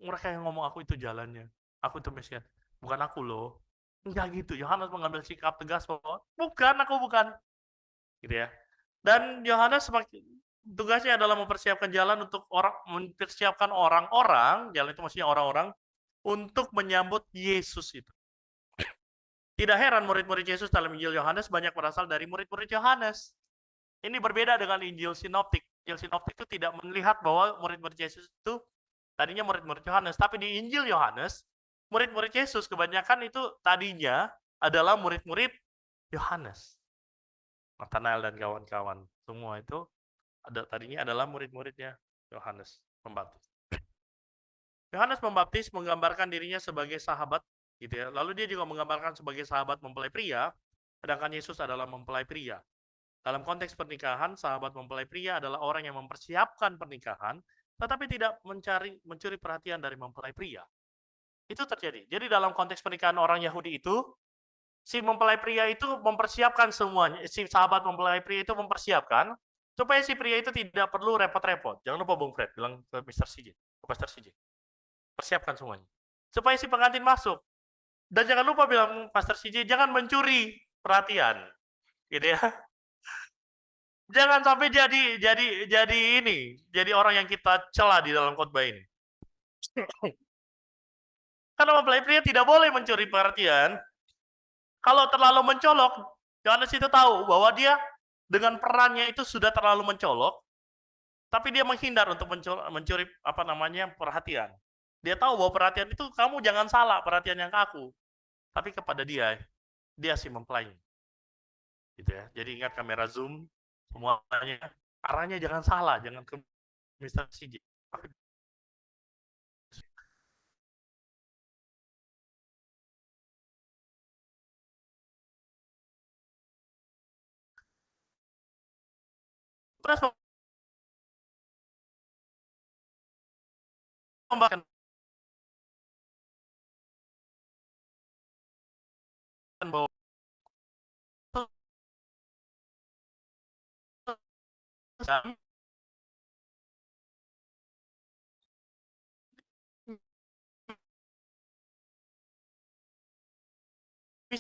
Mereka yang ngomong aku itu jalannya. Aku itu Mesias. Bukan aku loh. Enggak gitu. Yohanes mengambil sikap tegas bahwa bukan, aku bukan. Gitu ya. Dan Yohanes tugasnya adalah mempersiapkan jalan untuk mempersiapkan orang-orang, jalan itu maksudnya orang-orang, untuk menyambut Yesus itu. Tidak heran murid-murid Yesus dalam Injil Yohanes banyak berasal dari murid-murid Yohanes. Ini berbeda dengan Injil Sinoptik. Injil Sinoptik itu tidak melihat bahwa murid-murid Yesus itu tadinya murid-murid Yohanes, tapi di Injil Yohanes, murid-murid Yesus kebanyakan itu tadinya adalah murid-murid Yohanes. Nathanael dan kawan-kawan, semua itu tadinya adalah murid-muridnya Yohanes Pembaptis. Yohanes Pembaptis menggambarkan dirinya sebagai sahabat, gitu ya. Lalu dia juga menggambarkan sebagai sahabat mempelai pria, sedangkan Yesus adalah mempelai pria. Dalam konteks pernikahan, sahabat mempelai pria adalah orang yang mempersiapkan pernikahan, tetapi tidak mencuri perhatian dari mempelai pria. Itu terjadi. Jadi dalam konteks pernikahan orang Yahudi itu, si mempelai pria itu mempersiapkan semuanya, si sahabat mempelai pria itu mempersiapkan, supaya si pria itu tidak perlu repot-repot. Jangan lupa Bung Fred, bilang ke Mr. CJ, ke Pastor CJ. Persiapkan semuanya. Supaya si pengantin masuk. Dan jangan lupa bilang Pastor CJ, jangan mencuri perhatian. Gitu ya. Jangan sampai jadi orang yang kita cela di dalam khotbah ini. Karena mempelai pria tidak boleh mencuri perhatian. Kalau terlalu mencolok, Yohanes itu tahu bahwa dia dengan perannya itu sudah terlalu mencolok, tapi dia menghindar untuk mencuri perhatian. Dia tahu bahwa perhatian itu kamu jangan salah perhatian yang ke aku, tapi kepada dia si mempelai. Gitu ya. Jadi ingat kamera zoom, semuanya arahnya jangan salah, jangan ke Mr. CJ. Terus membahagiakan bahwa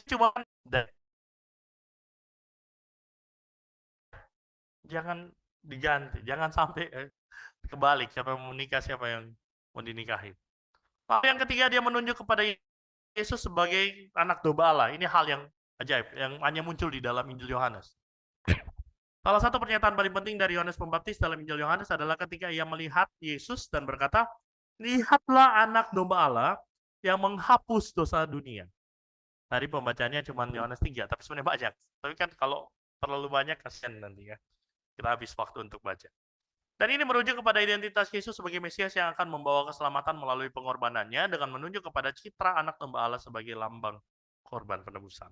cuma jangan diganti, jangan sampai kebalik, siapa yang mau menikah, siapa yang mau dinikahi. Lalu yang ketiga, dia menunjuk kepada Yesus sebagai anak domba Allah. Ini hal yang ajaib, yang hanya muncul di dalam Injil Yohanes. Salah satu pernyataan paling penting dari Yohanes Pembaptis dalam Injil Yohanes adalah ketika ia melihat Yesus dan berkata, lihatlah anak domba Allah yang menghapus dosa dunia. Tadi pembacanya cuma Yohanes 3, tapi sebenarnya banyak. Tapi kan kalau terlalu banyak, kasihan nanti ya. Kita habis waktu untuk baca. Dan ini merujuk kepada identitas Yesus sebagai Mesias yang akan membawa keselamatan melalui pengorbanannya dengan menunjuk kepada citra anak domba Allah sebagai lambang korban penebusan.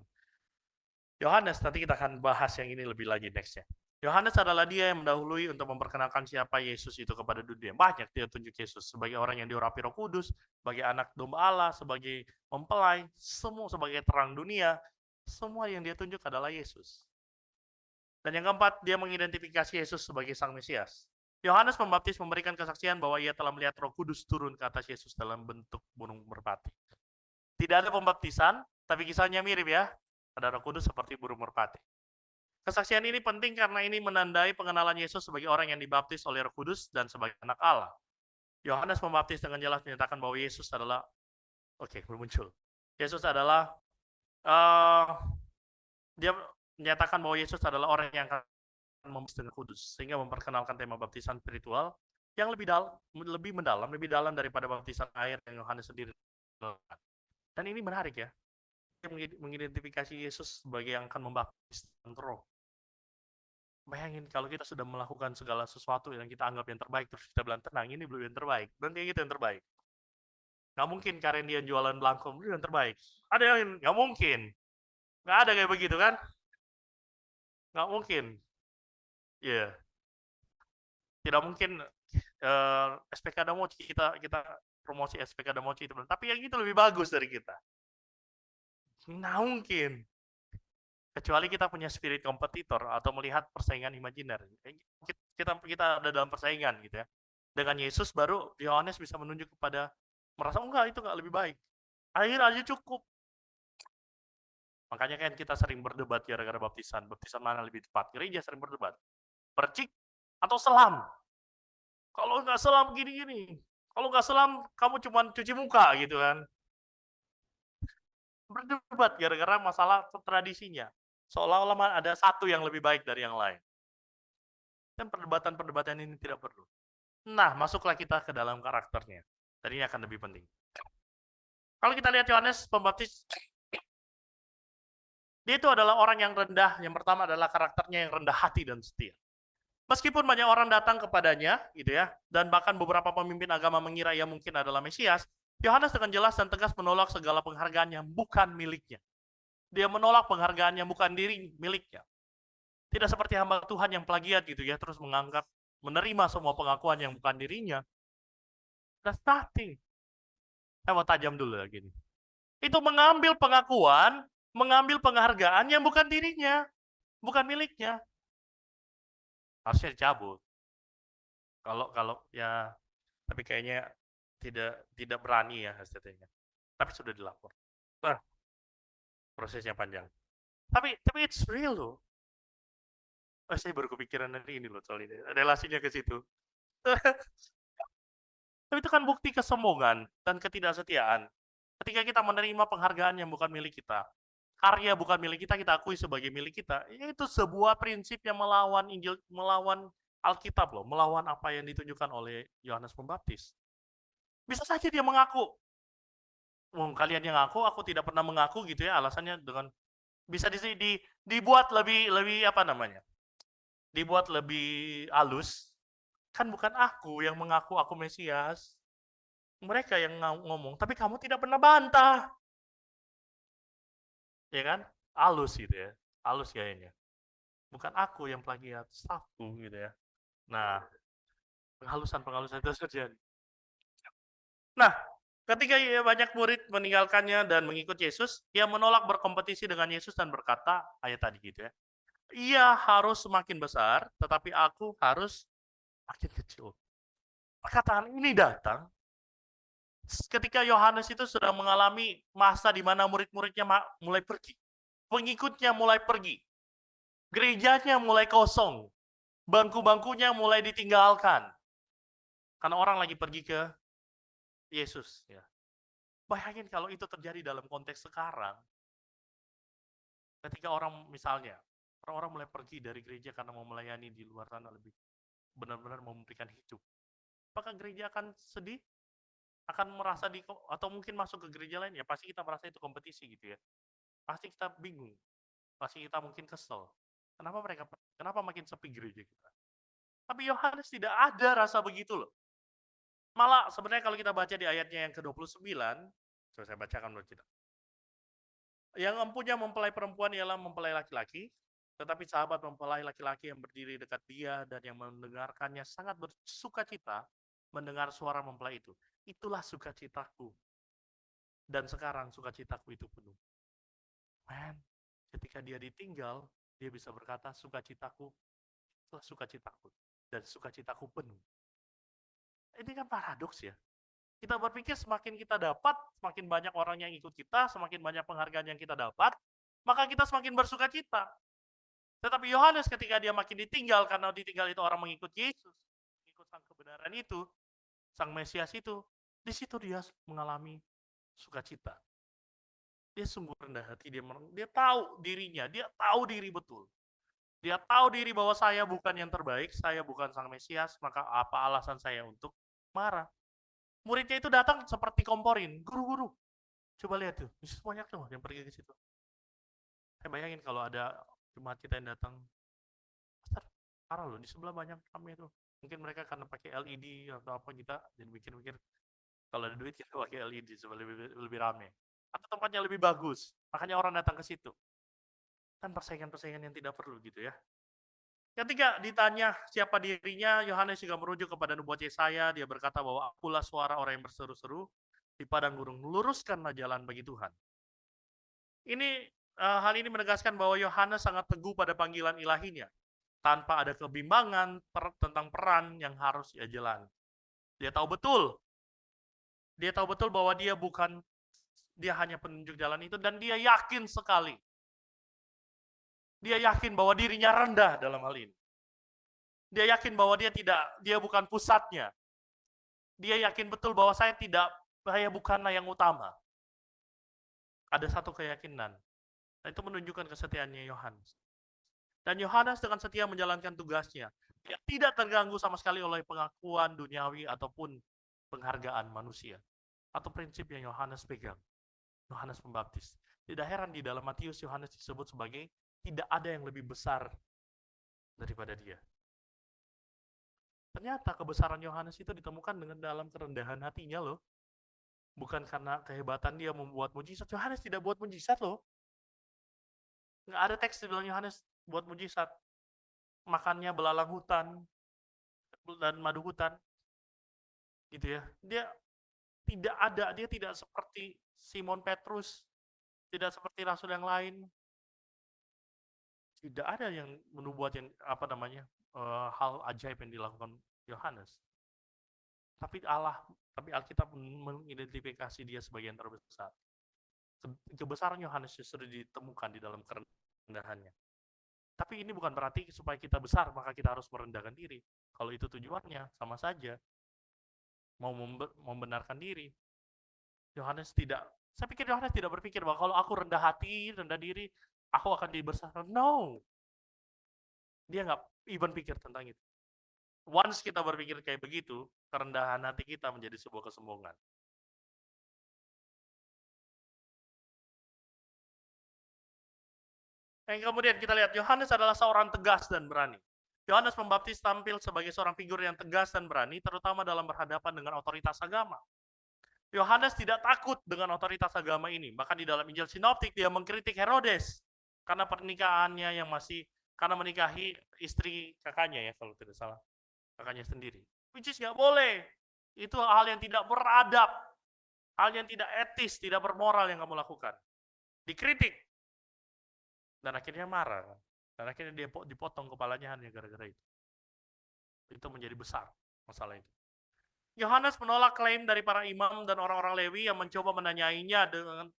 Yohanes, nanti kita akan bahas yang ini lebih lagi nextnya. Yohanes adalah dia yang mendahului untuk memperkenalkan siapa Yesus itu kepada dunia. Banyak dia tunjuk Yesus sebagai orang yang diurapi Roh Kudus, sebagai anak domba Allah, sebagai mempelai, semua sebagai terang dunia. Semua yang dia tunjuk adalah Yesus. Dan yang keempat, dia mengidentifikasi Yesus sebagai Sang Mesias. Yohanes Pembaptis memberikan kesaksian bahwa ia telah melihat Roh Kudus turun ke atas Yesus dalam bentuk burung merpati. Tidak ada pembaptisan, tapi kisahnya mirip ya. Ada Roh Kudus seperti burung merpati. Kesaksian ini penting karena ini menandai pengenalan Yesus sebagai orang yang dibaptis oleh Roh Kudus dan sebagai anak Allah. Yohanes Pembaptis dengan jelas menyatakan bahwa Yesus adalah, belum muncul. Yesus adalah, dia menyatakan bahwa Yesus adalah orang yang akan membaptis dengan kudus, sehingga memperkenalkan tema baptisan spiritual yang lebih dalam daripada baptisan air yang Yohanes sendiri lakukan. Dan ini menarik ya, dia mengidentifikasi Yesus sebagai yang akan membaptis dengan Roh. Bayangin kalau kita sudah melakukan segala sesuatu yang kita anggap yang terbaik, terus kita bilang tenang, ini belum yang terbaik, berarti itu yang terbaik. Nggak mungkin Karen dia jualan belangko, itu yang terbaik. Ada yang nggak mungkin, nggak ada kayak begitu kan? Nggak mungkin. Ya, yeah. Tidak mungkin SPK Damoci kita promosi SPK Damoci itu, tapi yang itu lebih bagus dari kita. Nggak mungkin. Kecuali kita punya spirit kompetitor atau melihat persaingan imajiner. Kita ada dalam persaingan gitu ya. Dengan Yesus baru Yohanes bisa menunjuk kepada merasa enggak, itu enggak lebih baik. Air aja cukup. Makanya kan kita sering berdebat gara-gara baptisan mana lebih tepat. Gereja sering berdebat. Percik atau selam? Kalau enggak selam gini-gini. Kalau enggak selam kamu cuma cuci muka gitu kan. Berdebat gara-gara masalah tradisinya. Seolah-olah ada satu yang lebih baik dari yang lain. Dan perdebatan-perdebatan ini tidak perlu. Nah, masuklah kita ke dalam karakternya. Dan ini akan lebih penting. Kalau kita lihat Yohanes Pembaptis, dia itu adalah orang yang rendah. Yang pertama adalah karakternya yang rendah hati dan setia. Meskipun banyak orang datang kepadanya, gitu ya, dan bahkan beberapa pemimpin agama mengira ia mungkin adalah Mesias, Yohanes dengan jelas dan tegas menolak segala penghargaan yang bukan miliknya. Dia menolak penghargaan yang bukan miliknya. Tidak seperti hamba Tuhan yang plagiat gitu ya, terus menganggap menerima semua pengakuan yang bukan dirinya. That's nothing. Saya mau tajam dulu lagi nih. Itu mengambil pengakuan, mengambil penghargaan yang bukan dirinya, bukan miliknya. Harusnya dicabut. Kalau ya, tapi kayaknya tidak berani ya STT-nya. Tapi sudah dilapor. Nah, prosesnya panjang. Tapi it's real loh. Saya baru kepikiran dari ini loh soal ini. Relasinya ke situ. Tapi itu kan bukti kesombongan dan ketidaksetiaan. Ketika kita menerima penghargaan yang bukan milik kita, karya bukan milik kita, kita akui sebagai milik kita, itu sebuah prinsip yang melawan Injil, melawan Alkitab loh, melawan apa yang ditunjukkan oleh Yohanes Pembaptis. Bisa saja dia mengaku, kalian yang ngaku, aku tidak pernah mengaku gitu ya, alasannya dengan bisa dibuat lebih apa namanya? Dibuat lebih halus. Kan bukan aku yang mengaku aku Mesias. Mereka yang ngomong, tapi kamu tidak pernah bantah. Ya kan? Halus gitu ya. Halus kayaknya. Bukan aku yang plagiat, stafku gitu ya. Nah, penghalusan itu terjadi. Nah, ketika banyak murid meninggalkannya dan mengikut Yesus, ia menolak berkompetisi dengan Yesus dan berkata, ayat tadi gitu ya, ia harus semakin besar, tetapi aku harus makin kecil. Perkataan ini datang ketika Yohanes itu sudah mengalami masa di mana murid-muridnya mulai pergi, pengikutnya mulai pergi, gerejanya mulai kosong, bangku-bangkunya mulai ditinggalkan, karena orang lagi pergi ke Yesus. Ya. Bayangin kalau itu terjadi dalam konteks sekarang, ketika orang misalnya, orang-orang mulai pergi dari gereja karena mau melayani di luar sana lebih benar-benar memberikan hidup. Apakah gereja akan sedih? Akan merasa atau mungkin masuk ke gereja lain? Ya pasti kita merasa itu kompetisi gitu ya. Pasti kita bingung. Pasti kita mungkin kesel. Kenapa makin sepi gereja kita? Tapi Yohanes tidak ada rasa begitu loh. Malah sebenarnya kalau kita baca di ayatnya yang ke-29, coba saya bacakan buat kita. Yang empunya mempelai perempuan ialah mempelai laki-laki, tetapi sahabat mempelai laki-laki yang berdiri dekat dia dan yang mendengarkannya sangat bersukacita mendengar suara mempelai itu. Itulah sukacitaku. Dan sekarang sukacitaku itu penuh. Man, ketika dia ditinggal, dia bisa berkata sukacitaku, itulah sukacitaku. Dan sukacitaku penuh. Ini kan paradoks ya. Kita berpikir semakin kita dapat, semakin banyak orang yang ikut kita, semakin banyak penghargaan yang kita dapat, maka kita semakin bersuka cita. Tetapi Yohanes ketika dia makin ditinggal, karena ditinggal itu orang mengikut Yesus, mengikut sang kebenaran itu, sang Mesias itu, di situ dia mengalami sukacita. Dia sungguh rendah hati, dia tahu dirinya, dia tahu diri betul. Dia tahu diri bahwa saya bukan yang terbaik, saya bukan sang Mesias, maka apa alasan saya untuk marah? Muridnya itu datang seperti komporin, guru-guru. Coba lihat tuh, Yesus banyak tuh yang pergi ke situ. Saya bayangin kalau ada jemaat kita yang datang, Pastor, parah loh, di sebelah banyak kami tuh. Mungkin mereka karena pakai LED atau apa kita, jadi mikir-mikir, kalau ada duit kita pakai LED supaya lebih rame. Atau tempatnya lebih bagus, makanya orang datang ke situ. Kan persaingan-persaingan yang tidak perlu gitu ya. Ketika ditanya siapa dirinya, Yohanes juga merujuk kepada nubuat Yesaya. Dia berkata bahwa akulah suara orang yang berseru-seru di padang gurun, luruskanlah jalan bagi Tuhan. Hal ini menegaskan bahwa Yohanes sangat teguh pada panggilan ilahinya, tanpa ada kebimbangan tentang peran yang harus ia jalani. Dia tahu betul bahwa dia hanya penunjuk jalan itu, dan dia yakin sekali. Dia yakin bahwa dirinya rendah dalam hal ini. Dia yakin bahwa dia bukan pusatnya. Dia yakin betul bahwa saya bukanlah yang utama. Ada satu keyakinan. Nah, itu menunjukkan kesetiaannya Yohanes. Dan Yohanes dengan setia menjalankan tugasnya. Dia tidak terganggu sama sekali oleh pengakuan duniawi ataupun penghargaan manusia. Atau prinsip yang Yohanes pegang. Yohanes Pembaptis. Tidak heran di dalam Matius Yohanes disebut sebagai tidak ada yang lebih besar daripada dia. Ternyata kebesaran Yohanes itu ditemukan dengan dalam kerendahan hatinya loh. Bukan karena kehebatan dia membuat mujizat. Yohanes tidak buat mujizat loh. Nggak ada teks di bilang Yohanes buat mujizat. Makannya belalang hutan dan madu hutan. Gitu ya. Dia tidak seperti Simon Petrus. Tidak seperti rasul yang lain. Tidak ada yang menubuat hal ajaib yang dilakukan Yohanes. Tapi Alkitab mengidentifikasi dia sebagai yang terbesar. Kebesaran Yohanes justru ditemukan di dalam kerendahannya. Tapi ini bukan berarti supaya kita besar maka kita harus merendahkan diri. Kalau itu tujuannya, sama saja. Mau membenarkan diri. Saya pikir Yohanes tidak berpikir bahwa kalau aku rendah hati, rendah diri, aku akan dibesarkan. No. Dia nggak even pikir tentang itu. Once kita berpikir kayak begitu, kerendahan hati kita menjadi sebuah kesombongan. Yang kemudian kita lihat, Yohanes adalah seorang tegas dan berani. Yohanes Pembaptis tampil sebagai seorang figur yang tegas dan berani, terutama dalam berhadapan dengan otoritas agama. Yohanes tidak takut dengan otoritas agama ini. Bahkan di dalam Injil Sinoptik dia mengkritik Herodes karena pernikahannya karena menikahi istri kakaknya ya kalau tidak salah, kakaknya sendiri. Which is nggak boleh. Itu hal yang tidak beradab, hal yang tidak etis, tidak bermoral yang kamu lakukan. Dikritik dan akhirnya marah. Dan akhirnya dia dipotong kepalanya hanya gara-gara itu. Itu menjadi besar masalah itu. Yohanes menolak klaim dari para imam dan orang-orang Lewi yang mencoba menanyainya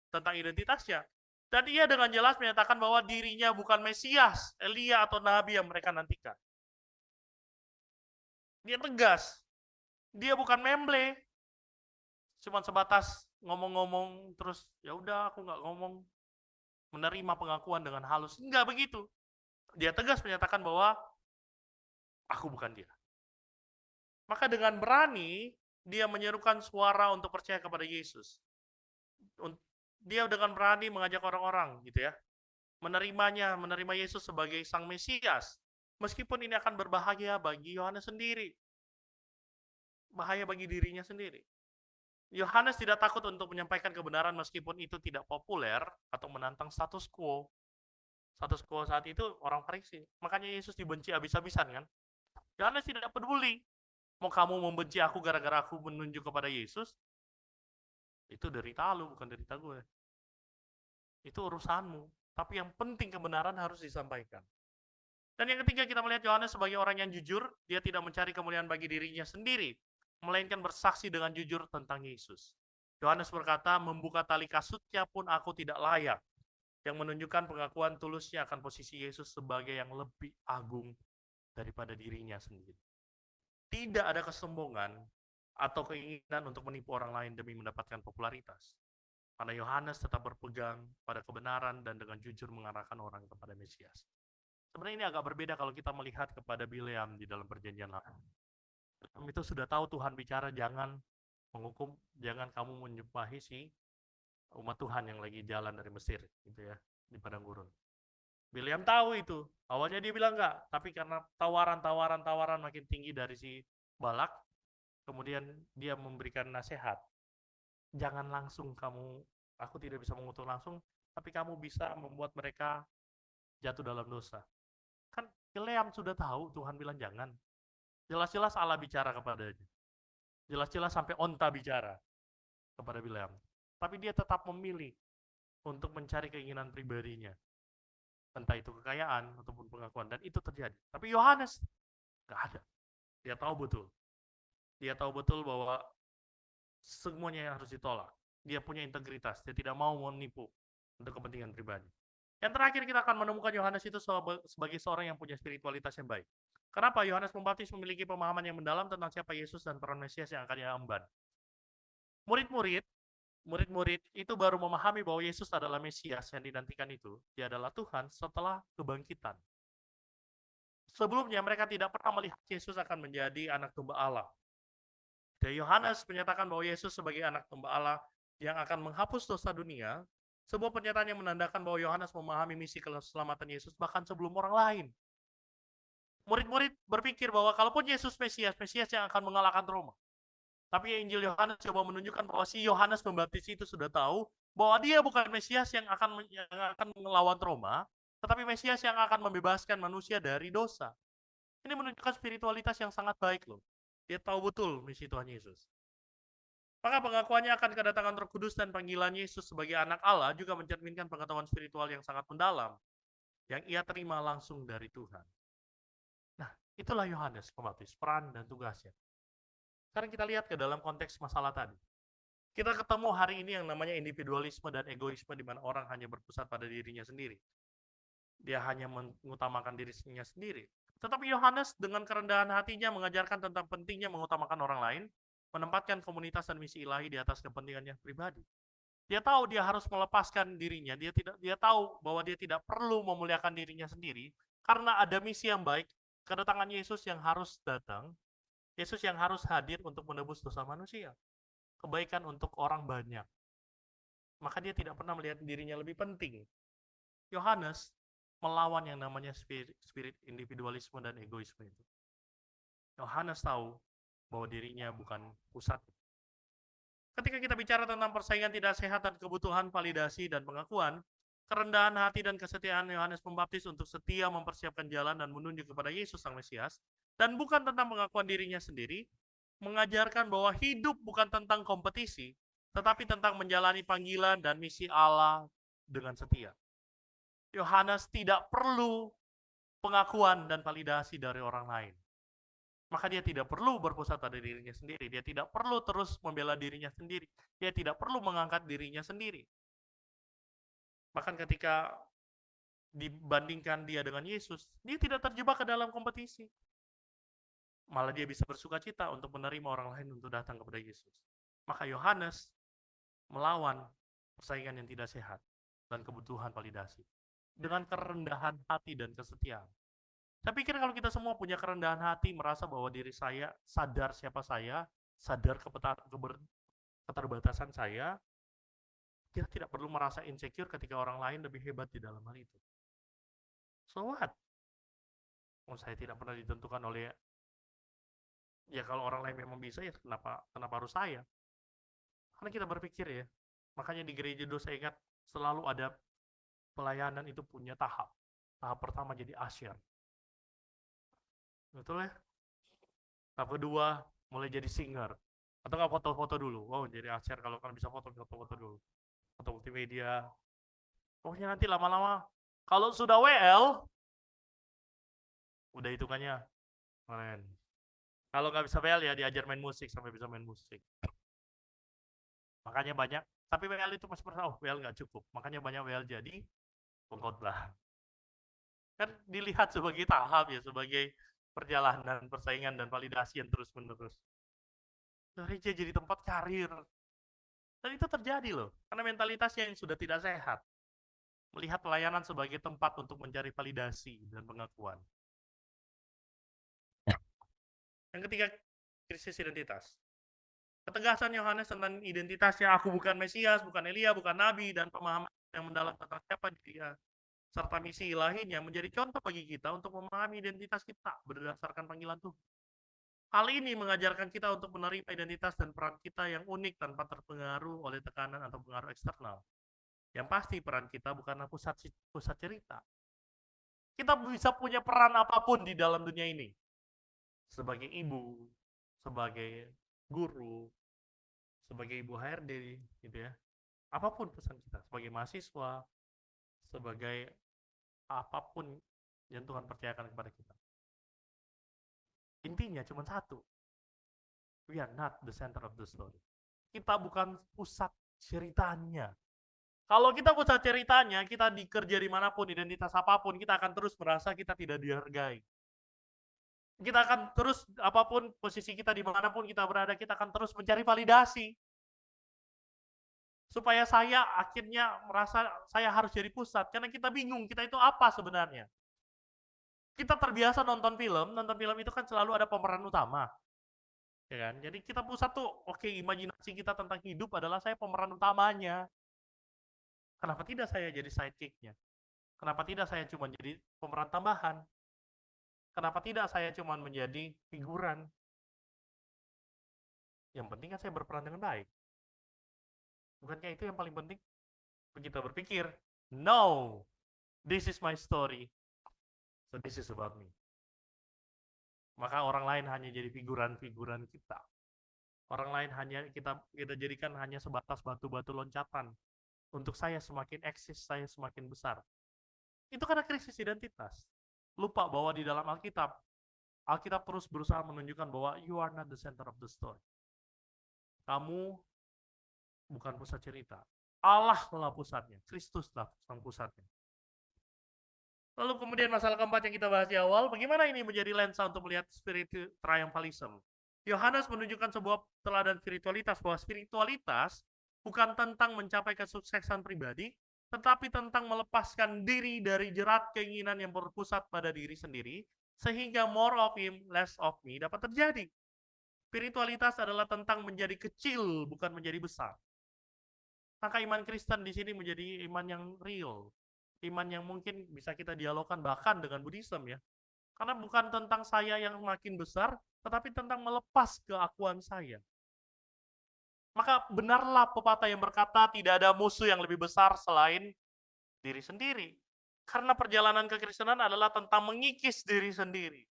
tentang identitasnya. Dan ia dengan jelas menyatakan bahwa dirinya bukan Mesias, Elia atau Nabi yang mereka nantikan. Dia tegas, dia bukan memble, cuma sebatas ngomong-ngomong terus ya udah aku nggak ngomong, menerima pengakuan dengan halus. Enggak begitu. Dia tegas menyatakan bahwa aku bukan dia. Maka dengan berani dia menyerukan suara untuk percaya kepada Yesus. Dia dengan berani mengajak orang-orang gitu ya, menerima Yesus sebagai sang Mesias. Meskipun ini akan berbahaya bagi Yohanes sendiri. Bahaya bagi dirinya sendiri. Yohanes tidak takut untuk menyampaikan kebenaran meskipun itu tidak populer atau menantang status quo. Status quo saat itu orang Farisi. Makanya Yesus dibenci habis-habisan kan. Yohanes tidak peduli. Mau kamu membenci aku gara-gara aku menunjuk kepada Yesus, itu derita lu, bukan derita gue. Itu urusanmu. Tapi yang penting kebenaran harus disampaikan. Dan yang ketiga, kita melihat Yohanes sebagai orang yang jujur. Dia tidak mencari kemuliaan bagi dirinya sendiri, melainkan bersaksi dengan jujur tentang Yesus. Yohanes berkata, membuka tali kasutnya pun aku tidak layak. Yang menunjukkan pengakuan tulusnya akan posisi Yesus sebagai yang lebih agung daripada dirinya sendiri. Tidak ada kesombongan atau keinginan untuk menipu orang lain demi mendapatkan popularitas. Karena Yohanes tetap berpegang pada kebenaran dan dengan jujur mengarahkan orang kepada Mesias. Sebenarnya ini agak berbeda kalau kita melihat kepada Bileam di dalam perjanjian lama. Itu sudah tahu Tuhan bicara jangan menghukum, jangan kamu menyumpahi si umat Tuhan yang lagi jalan dari Mesir gitu ya, di padang gurun. Bileam tahu itu. Awalnya dia bilang enggak, tapi karena tawaran makin tinggi dari si Balak, kemudian dia memberikan nasihat. Jangan langsung kamu, aku tidak bisa mengutuk langsung, tapi kamu bisa membuat mereka jatuh dalam dosa. Kan Bileam sudah tahu Tuhan bilang jangan. Jelas-jelas Allah bicara kepadanya. Jelas-jelas sampai onta bicara kepada Bileam. Tapi dia tetap memilih untuk mencari keinginan pribadinya. Entah itu kekayaan ataupun pengakuan. Dan itu terjadi. Tapi Yohanes nggak ada. Dia tahu betul. Dia tahu betul bahwa semuanya harus ditolak. Dia punya integritas. Dia tidak mau menipu untuk kepentingan pribadi. Yang terakhir kita akan menemukan Yohanes itu sebagai seorang yang punya spiritualitas yang baik. Kenapa? Yohanes Pembaptis memiliki pemahaman yang mendalam tentang siapa Yesus dan peran Mesias yang akan ia emban. Murid-murid itu baru memahami bahwa Yesus adalah Mesias yang dinantikan itu. Dia adalah Tuhan setelah kebangkitan. Sebelumnya mereka tidak pernah melihat Yesus akan menjadi anak domba Allah. Dan Yohanes menyatakan bahwa Yesus sebagai anak domba Allah yang akan menghapus dosa dunia. Sebuah pernyataan yang menandakan bahwa Yohanes memahami misi keselamatan Yesus bahkan sebelum orang lain. Murid-murid berpikir bahwa kalaupun Yesus Mesias yang akan mengalahkan Roma. Tapi Injil Yohanes coba menunjukkan bahwa si Yohanes Pembaptis itu sudah tahu bahwa dia bukan Mesias yang akan melawan Roma, tetapi Mesias yang akan membebaskan manusia dari dosa. Ini menunjukkan spiritualitas yang sangat baik loh. Dia tahu betul misi Tuhan Yesus. Maka pengakuannya akan kedatangan Roh Kudus dan panggilan Yesus sebagai anak Allah juga mencerminkan pengetahuan spiritual yang sangat mendalam yang ia terima langsung dari Tuhan. Nah, itulah Yohanes Pembaptis, peran dan tugasnya. Sekarang kita lihat ke dalam konteks masalah tadi. Kita ketemu hari ini yang namanya individualisme dan egoisme di mana orang hanya berpusat pada dirinya sendiri. Dia hanya mengutamakan dirinya sendiri. Tetapi Yohanes dengan kerendahan hatinya mengajarkan tentang pentingnya mengutamakan orang lain, menempatkan komunitas dan misi ilahi di atas kepentingannya pribadi. Dia tahu dia harus melepaskan dirinya, dia tahu bahwa dia tidak perlu memuliakan dirinya sendiri karena ada misi yang baik, kedatangan Yesus yang harus datang, Yesus yang harus hadir untuk menebus dosa manusia. Kebaikan untuk orang banyak. Maka dia tidak pernah melihat dirinya lebih penting. Yohanes melawan yang namanya spirit individualisme dan egoisme itu. Yohanes tahu bahwa dirinya bukan pusat. Ketika kita bicara tentang persaingan tidak sehat dan kebutuhan validasi dan pengakuan, kerendahan hati dan kesetiaan Yohanes Pembaptis untuk setia mempersiapkan jalan dan menunjuk kepada Yesus Sang Mesias, dan bukan tentang pengakuan dirinya sendiri, mengajarkan bahwa hidup bukan tentang kompetisi, tetapi tentang menjalani panggilan dan misi Allah dengan setia. Yohanes tidak perlu pengakuan dan validasi dari orang lain. Maka dia tidak perlu berpusat pada dirinya sendiri. Dia tidak perlu terus membela dirinya sendiri. Dia tidak perlu mengangkat dirinya sendiri. Bahkan ketika dibandingkan dia dengan Yesus, dia tidak terjebak ke dalam kompetisi. Malah dia bisa bersuka cita untuk menerima orang lain untuk datang kepada Yesus. Maka Yohanes melawan persaingan yang tidak sehat dan kebutuhan validasi dengan kerendahan hati dan kesetiaan. Saya pikir kalau kita semua punya kerendahan hati, merasa bahwa diri saya, sadar siapa saya, sadar keterbatasan saya, kita tidak perlu merasa insecure ketika orang lain lebih hebat di dalam hal itu. So what? Saya tidak pernah ditentukan oleh, ya kalau orang lain memang bisa, ya kenapa harus saya? Karena kita berpikir ya, makanya di gereja dulu saya ingat selalu ada pelayanan itu punya tahap. Tahap pertama jadi usher. Betul ya? Tahap kedua mulai jadi singer. Atau nggak foto-foto dulu. Wow, jadi usher kalau kan bisa foto-foto dulu. Foto multimedia. Pokoknya nanti lama-lama kalau sudah WL, udah hitungannya keren. Kalau nggak bisa WL ya diajar main musik sampai bisa main musik. Makanya banyak, tapi WL itu masih pertama, WL nggak cukup. Makanya banyak WL jadi pengkhotbah. Kan dilihat sebagai tahap ya, sebagai perjalanan, persaingan, dan validasi yang terus-menerus. Gereja jadi tempat karir. Dan itu terjadi loh, karena mentalitasnya yang sudah tidak sehat. Melihat pelayanan sebagai tempat untuk mencari validasi dan pengakuan. Yang ketiga, krisis identitas. Ketegasan Yohanes tentang identitasnya, aku bukan Mesias, bukan Elia, bukan Nabi, dan pemahaman yang mendalam tentang siapa dia, serta misi ilahinya menjadi contoh bagi kita untuk memahami identitas kita berdasarkan panggilan Tuhan. Hal ini mengajarkan kita untuk menerima identitas dan peran kita yang unik tanpa terpengaruh oleh tekanan atau pengaruh eksternal. Yang pasti peran kita bukanlah pusat cerita. Kita bisa punya peran apapun di dalam dunia ini. Sebagai ibu, sebagai guru, sebagai ibu HRD, gitu ya. Apapun pesan kita, sebagai mahasiswa, sebagai apapun yang Tuhan percayakan kepada kita. Intinya cuma satu. We are not the center of the story. Kita bukan pusat ceritanya. Kalau kita pusat ceritanya, kita dikerja dimanapun, identitas apapun, kita akan terus merasa kita tidak dihargai. Kita akan terus, apapun posisi kita dimanapun kita berada, kita akan terus mencari validasi. Supaya saya akhirnya merasa saya harus jadi pusat, karena kita bingung, kita itu apa sebenarnya. Kita terbiasa nonton film itu kan selalu ada pemeran utama. Ya kan? Jadi kita pusat tuh, oke, imajinasi kita tentang hidup adalah saya pemeran utamanya. Kenapa tidak saya jadi sidekick-nya? Kenapa tidak saya cuma jadi pemeran tambahan? Kenapa tidak saya cuma menjadi figuran? Yang penting kan saya berperan dengan baik. Bukankah itu yang paling penting? Kita berpikir, no, this is my story. So this is about me. Maka orang lain hanya jadi figuran-figuran kita. Orang lain hanya kita jadikan hanya sebatas batu-batu loncatan. Untuk saya semakin eksis, saya semakin besar. Itu karena krisis identitas. Lupa bahwa di dalam Alkitab terus berusaha menunjukkan bahwa you are not the center of the story. Kamu bukan pusat cerita. Allah lah pusatnya. Kristus lah sang pusatnya. Lalu kemudian masalah keempat yang kita bahas di awal, bagaimana ini menjadi lensa untuk melihat spiritual triumphalism. Yohanes menunjukkan sebuah teladan spiritualitas, bahwa spiritualitas bukan tentang mencapai kesuksesan pribadi, tetapi tentang melepaskan diri dari jerat keinginan yang berpusat pada diri sendiri, sehingga more of him, less of me dapat terjadi. Spiritualitas adalah tentang menjadi kecil, bukan menjadi besar. Maka iman Kristen di sini menjadi iman yang real. Iman yang mungkin bisa kita dialogkan bahkan dengan Buddhism ya. Karena bukan tentang saya yang makin besar, tetapi tentang melepas keakuan saya. Maka benarlah pepatah yang berkata tidak ada musuh yang lebih besar selain diri sendiri. Karena perjalanan kekristenan adalah tentang mengikis diri sendiri.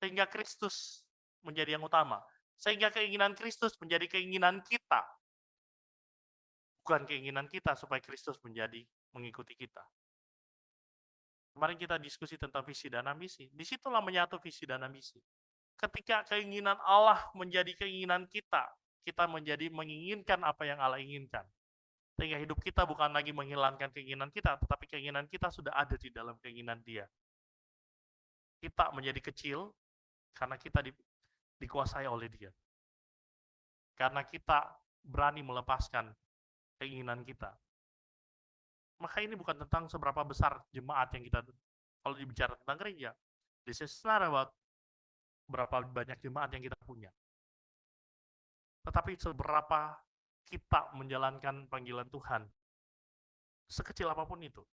Sehingga Kristus menjadi yang utama. Sehingga keinginan Kristus menjadi keinginan kita. Bukan keinginan kita supaya Kristus menjadi mengikuti kita. Kemarin kita diskusi tentang visi dan ambisi. Disitulah menyatu visi dan ambisi. Ketika keinginan Allah menjadi keinginan kita, kita menjadi menginginkan apa yang Allah inginkan. Sehingga hidup kita bukan lagi menghilangkan keinginan kita, tetapi keinginan kita sudah ada di dalam keinginan Dia. Kita menjadi kecil karena kita dikuasai oleh Dia. Karena kita berani melepaskan keinginan kita. Maka ini bukan tentang seberapa besar jemaat yang kita, kalau dibicara tentang gereja, this is not about berapa banyak jemaat yang kita punya. Tetapi seberapa kita menjalankan panggilan Tuhan, sekecil apapun itu.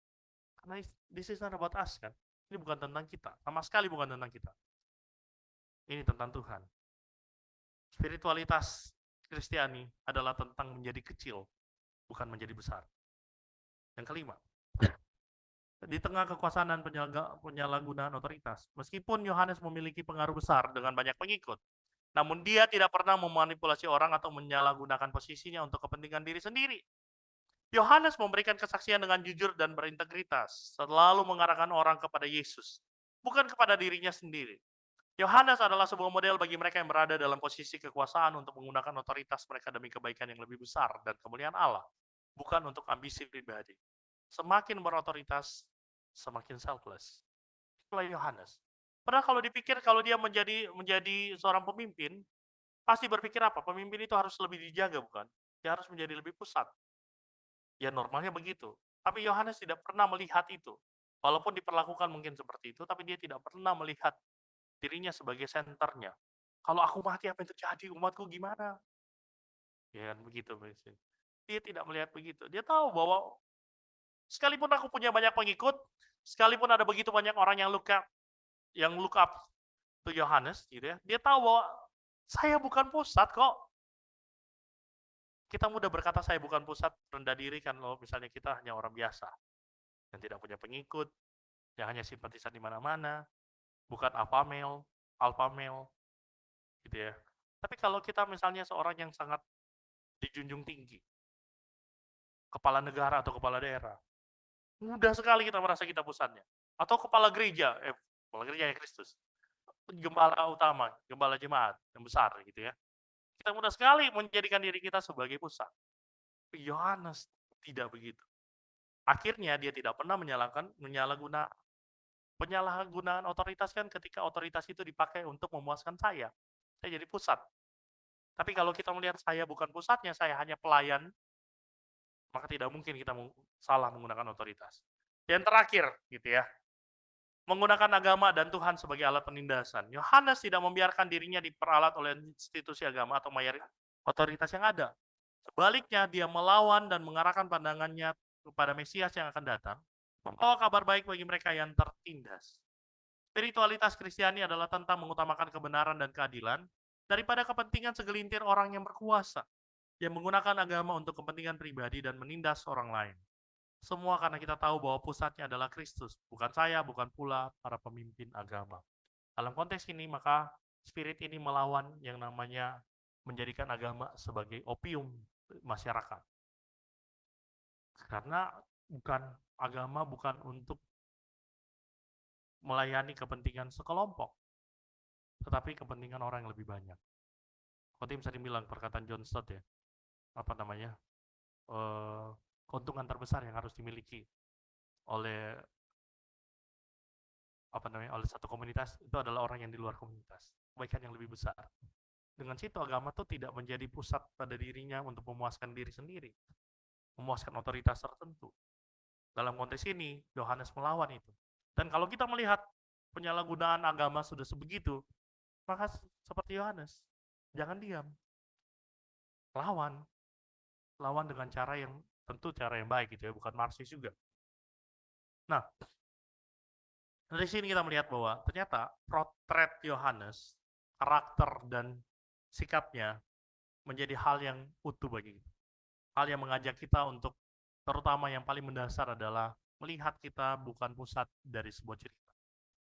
Karena this is not about us kan. Ini bukan tentang kita, sama sekali bukan tentang kita. Ini tentang Tuhan. Spiritualitas Kristiani adalah tentang menjadi kecil, bukan menjadi besar. Yang kelima, di tengah kekuasaan dan penyalahgunaan otoritas, meskipun Yohanes memiliki pengaruh besar dengan banyak pengikut, namun dia tidak pernah memanipulasi orang atau menyalahgunakan posisinya untuk kepentingan diri sendiri. Yohanes memberikan kesaksian dengan jujur dan berintegritas, selalu mengarahkan orang kepada Yesus, bukan kepada dirinya sendiri. Yohanes adalah sebuah model bagi mereka yang berada dalam posisi kekuasaan untuk menggunakan otoritas mereka demi kebaikan yang lebih besar dan kemuliaan Allah, bukan untuk ambisi pribadi. Semakin berotoritas, semakin selfless. Itulah Yohanes. Padahal kalau dipikir kalau dia menjadi seorang pemimpin, pasti berpikir apa? Pemimpin itu harus lebih dijaga, bukan? Dia harus menjadi lebih pusat. Ya normalnya begitu. Tapi Yohanes tidak pernah melihat itu. Walaupun diperlakukan mungkin seperti itu, tapi dia tidak pernah melihat dirinya sebagai senternya. Kalau aku mati apa yang terjadi? Umatku gimana? Ya kan begitu. Dia tidak melihat begitu. Dia tahu bahwa sekalipun aku punya banyak pengikut, sekalipun ada begitu banyak orang yang look up to Yohanes, gitu ya. Dia tahu bahwa saya bukan pusat kok. Kita mudah berkata saya bukan pusat, rendah diri kan loh, misalnya kita hanya orang biasa yang tidak punya pengikut, yang hanya simpatisan di mana-mana, bukan alpha male, gitu ya. Tapi kalau kita misalnya seorang yang sangat dijunjung tinggi, kepala negara atau kepala daerah, mudah sekali kita merasa kita pusatnya. Atau kepala gereja ya Kristus, gembala utama, gembala jemaat yang besar gitu ya. Kita mudah sekali menjadikan diri kita sebagai pusat. Yohanes tidak begitu. Akhirnya dia tidak pernah penyalahgunaan otoritas kan ketika otoritas itu dipakai untuk memuaskan saya. Saya jadi pusat. Tapi kalau kita melihat saya bukan pusatnya, saya hanya pelayan, maka tidak mungkin kita salah menggunakan otoritas. Yang terakhir, gitu ya, menggunakan agama dan Tuhan sebagai alat penindasan. Yohanes tidak membiarkan dirinya diperalat oleh institusi agama atau otoritas yang ada. Sebaliknya, dia melawan dan mengarahkan pandangannya kepada Mesias yang akan datang, membawa kabar baik bagi mereka yang tertindas. Spiritualitas Kristiani adalah tentang mengutamakan kebenaran dan keadilan daripada kepentingan segelintir orang yang berkuasa, yang menggunakan agama untuk kepentingan pribadi dan menindas orang lain. Semua karena kita tahu bahwa pusatnya adalah Kristus, bukan saya, bukan pula para pemimpin agama. Dalam konteks ini, maka spirit ini melawan yang namanya menjadikan agama sebagai opium masyarakat. Karena agama bukan untuk melayani kepentingan sekelompok, tetapi kepentingan orang yang lebih banyak. Kalau bisa dibilang perkataan John Stott ya, keuntungan terbesar yang harus dimiliki oleh oleh satu komunitas itu adalah orang yang di luar komunitas, kebaikan yang lebih besar. Dengan situ agama itu tidak menjadi pusat pada dirinya untuk memuaskan diri sendiri, memuaskan otoritas tertentu. Dalam konteks ini, Yohanes melawan itu. Dan kalau kita melihat penyalahgunaan agama sudah sebegitu, maka seperti Yohanes, jangan diam. Lawan dengan cara yang tentu cara yang baik gitu ya, bukan Marxis juga. Nah, dari sini kita melihat bahwa ternyata potret Yohanes, karakter dan sikapnya menjadi hal yang utuh bagi kita. Hal yang mengajak kita untuk, terutama yang paling mendasar adalah melihat kita bukan pusat dari sebuah cerita.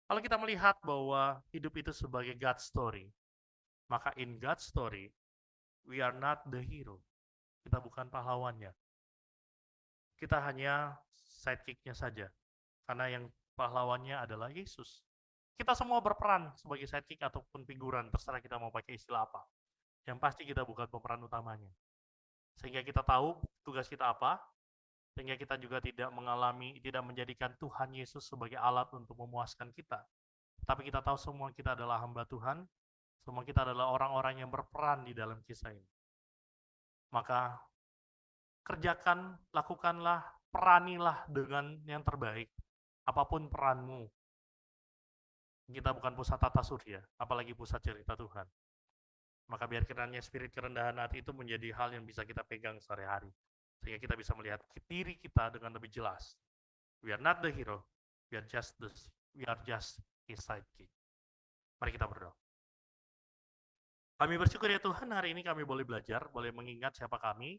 Kalau kita melihat bahwa hidup itu sebagai God story, maka in God story, we are not the hero. Kita bukan pahlawannya. Kita hanya sidekick-nya saja. Karena yang pahlawannya adalah Yesus. Kita semua berperan sebagai sidekick ataupun figuran, terserah kita mau pakai istilah apa. Yang pasti kita bukan pemeran utamanya. Sehingga kita tahu tugas kita apa, sehingga kita juga tidak menjadikan Tuhan Yesus sebagai alat untuk memuaskan kita. Tapi kita tahu semua kita adalah hamba Tuhan, semua kita adalah orang-orang yang berperan di dalam kisah ini. Maka kerjakan, lakukanlah, peranilah dengan yang terbaik. Apapun peranmu. Kita bukan pusat tata surya, apalagi pusat cerita Tuhan. Maka biar kiranya spirit kerendahan hati itu menjadi hal yang bisa kita pegang sehari-hari. Sehingga kita bisa melihat diri kita dengan lebih jelas. We are not the hero, we are just his sidekick. Mari kita berdoa. Kami bersyukur ya Tuhan, hari ini kami boleh belajar, boleh mengingat siapa kami.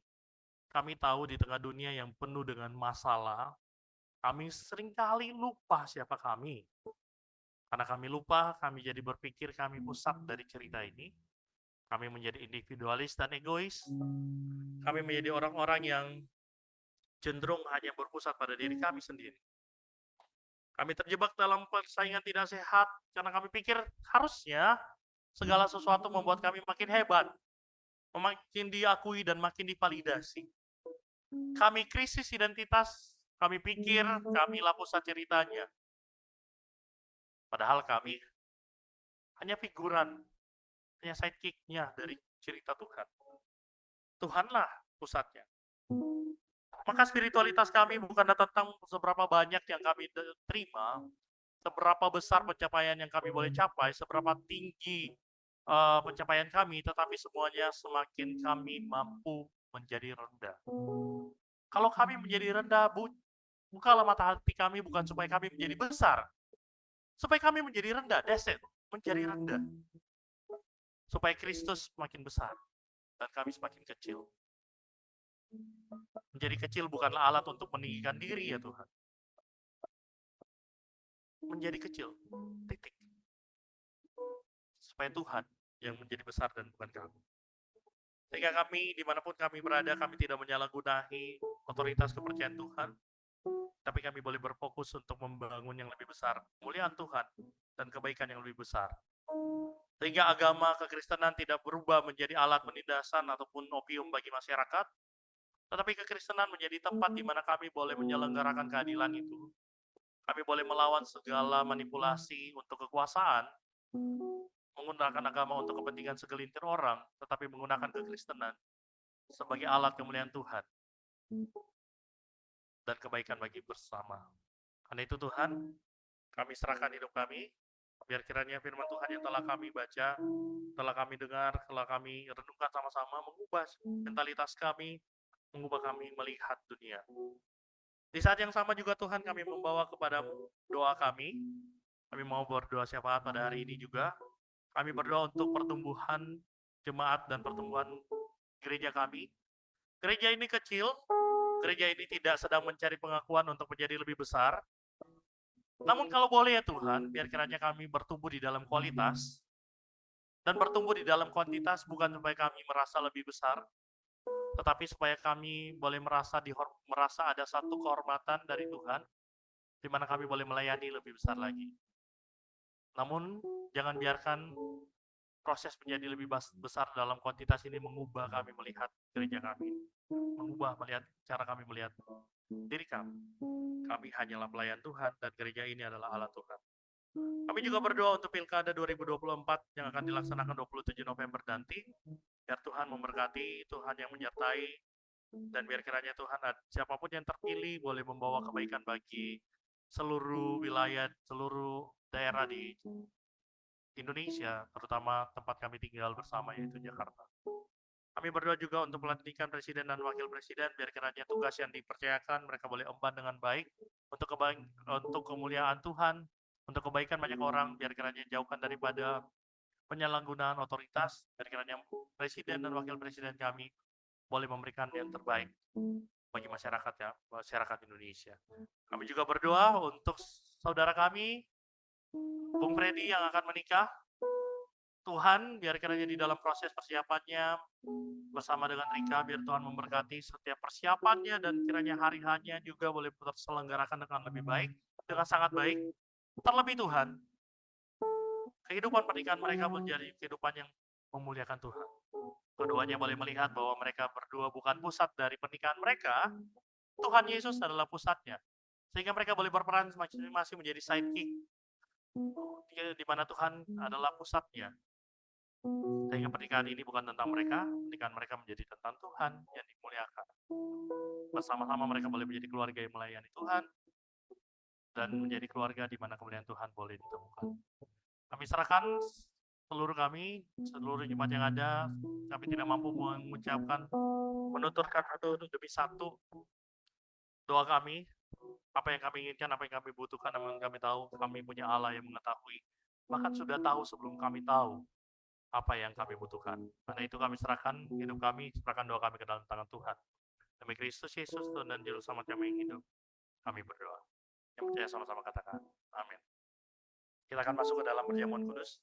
Kami tahu di tengah dunia yang penuh dengan masalah, kami seringkali lupa siapa kami. Karena kami lupa, kami jadi berpikir kami pusat dari cerita ini. Kami menjadi individualis dan egois. Kami menjadi orang-orang yang cenderung hanya berpusat pada diri kami sendiri. Kami terjebak dalam persaingan tidak sehat karena kami pikir harusnya segala sesuatu membuat kami makin hebat, makin diakui dan makin divalidasi. Kami krisis identitas, kami pikir kamilah pusat ceritanya. Padahal kami hanya figuran, hanya sidekick-nya dari cerita Tuhan. Tuhanlah pusatnya. Maka spiritualitas kami bukan tentang seberapa banyak yang kami terima, seberapa besar pencapaian yang kami boleh capai, seberapa tinggi pencapaian kami, tetapi semuanya semakin kami mampu menjadi rendah. Kalau kami menjadi rendah, bukalah mata hati kami bukan supaya kami menjadi besar, supaya kami menjadi rendah, that's it, menjadi rendah. Supaya Kristus semakin besar dan kami semakin kecil. Menjadi kecil bukanlah alat untuk meninggikan diri ya Tuhan. Menjadi kecil, titik. Supaya Tuhan yang menjadi besar dan bukan kami. Sehingga kami, dimanapun kami berada, kami tidak menyalahgunakan otoritas kepercayaan Tuhan, tapi kami boleh berfokus untuk membangun yang lebih besar, kemuliaan Tuhan, dan kebaikan yang lebih besar. Sehingga agama kekristenan tidak berubah menjadi alat penindasan ataupun opium bagi masyarakat, tetapi kekristenan menjadi tempat di mana kami boleh menyelenggarakan keadilan itu. Kami boleh melawan segala manipulasi untuk kekuasaan, menggunakan agama untuk kepentingan segelintir orang, tetapi menggunakan kekristenan sebagai alat kemuliaan Tuhan dan kebaikan bagi bersama. Karena itu Tuhan, kami serahkan hidup kami, biar kiranya firman Tuhan yang telah kami baca, telah kami dengar, telah kami renungkan sama-sama, mengubah mentalitas kami, mengubah kami melihat dunia. Di saat yang sama juga Tuhan, kami membawa kepadamu doa kami. Kami mau berdoa syafaat pada hari ini juga. Kami berdoa untuk pertumbuhan jemaat dan pertumbuhan gereja kami. Gereja ini kecil, gereja ini tidak sedang mencari pengakuan untuk menjadi lebih besar. Namun kalau boleh ya Tuhan, biar kiranya kami bertumbuh di dalam kualitas dan bertumbuh di dalam kuantitas, bukan supaya kami merasa lebih besar, tetapi supaya kami boleh merasa ada satu kehormatan dari Tuhan, di mana kami boleh melayani lebih besar lagi. Namun jangan biarkan proses menjadi lebih besar dalam kuantitas ini mengubah kami melihat gereja kami, mengubah melihat cara kami melihat diri kami. Kami hanyalah pelayan Tuhan dan gereja ini adalah alat Tuhan. Kami juga berdoa untuk Pilkada 2024 yang akan dilaksanakan 27 November nanti. Biar Tuhan memberkati, Tuhan yang menyertai, dan biar kiranya Tuhan siapapun yang terpilih boleh membawa kebaikan bagi seluruh wilayah, seluruh daerah di Indonesia, terutama tempat kami tinggal bersama yaitu Jakarta. Kami berdoa juga untuk pelantikan presiden dan wakil presiden, biar kiranya tugas yang dipercayakan mereka boleh emban dengan baik untuk kemuliaan Tuhan, untuk kebaikan banyak orang, biar kiranya jauhkan daripada penyalahgunaan otoritas, biar kiranya presiden dan wakil presiden kami boleh memberikan yang terbaik bagi masyarakat Indonesia. Kami juga berdoa untuk saudara kami, Bung Freddy yang akan menikah. Tuhan, biar kiranya di dalam proses persiapannya bersama dengan Rika, biar Tuhan memberkati setiap persiapannya dan kiranya hari-harinya juga boleh terselenggarakan dengan lebih baik, dengan sangat baik. Terlebih Tuhan, kehidupan pernikahan mereka menjadi kehidupan yang memuliakan Tuhan. Keduanya boleh melihat bahwa mereka berdua bukan pusat dari pernikahan mereka, Tuhan Yesus adalah pusatnya. Sehingga mereka boleh berperan masing-masing menjadi sidekick, di mana Tuhan adalah pusatnya. Sehingga pernikahan ini bukan tentang mereka, pernikahan mereka menjadi tentang Tuhan yang dimuliakan. Bersama-sama mereka boleh menjadi keluarga yang melayani Tuhan, dan menjadi keluarga di mana kemuliaan Tuhan boleh ditemukan. Kami serahkan seluruh kami, seluruh jemaat yang ada, kami tidak mampu mengucapkan, menuturkan satu demi satu doa kami, apa yang kami inginkan, apa yang kami butuhkan, namun kami tahu kami punya Allah yang mengetahui, bahkan sudah tahu sebelum kami tahu apa yang kami butuhkan. Karena itu kami serahkan hidup kami, serahkan doa kami ke dalam tangan Tuhan. Demi Kristus Yesus, Tuhan dan Juru Selamat kami yang hidup, kami berdoa. Yang percaya sama-sama katakan, amin. Kita akan masuk ke dalam perjamuan kudus.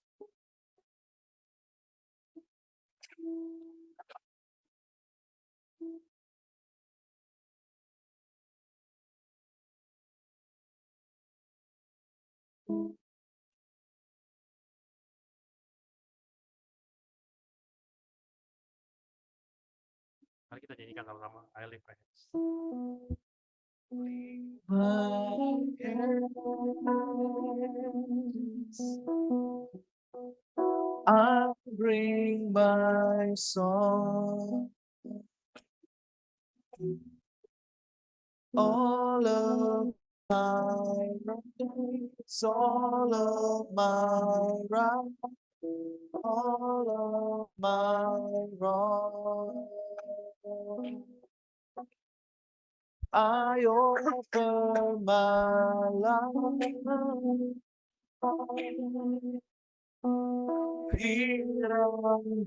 Mari kita nyanyikan sama-sama, I lift my hands. I bring my song, all of my rights, all of my right, all of my wrong. I offer my life. Here on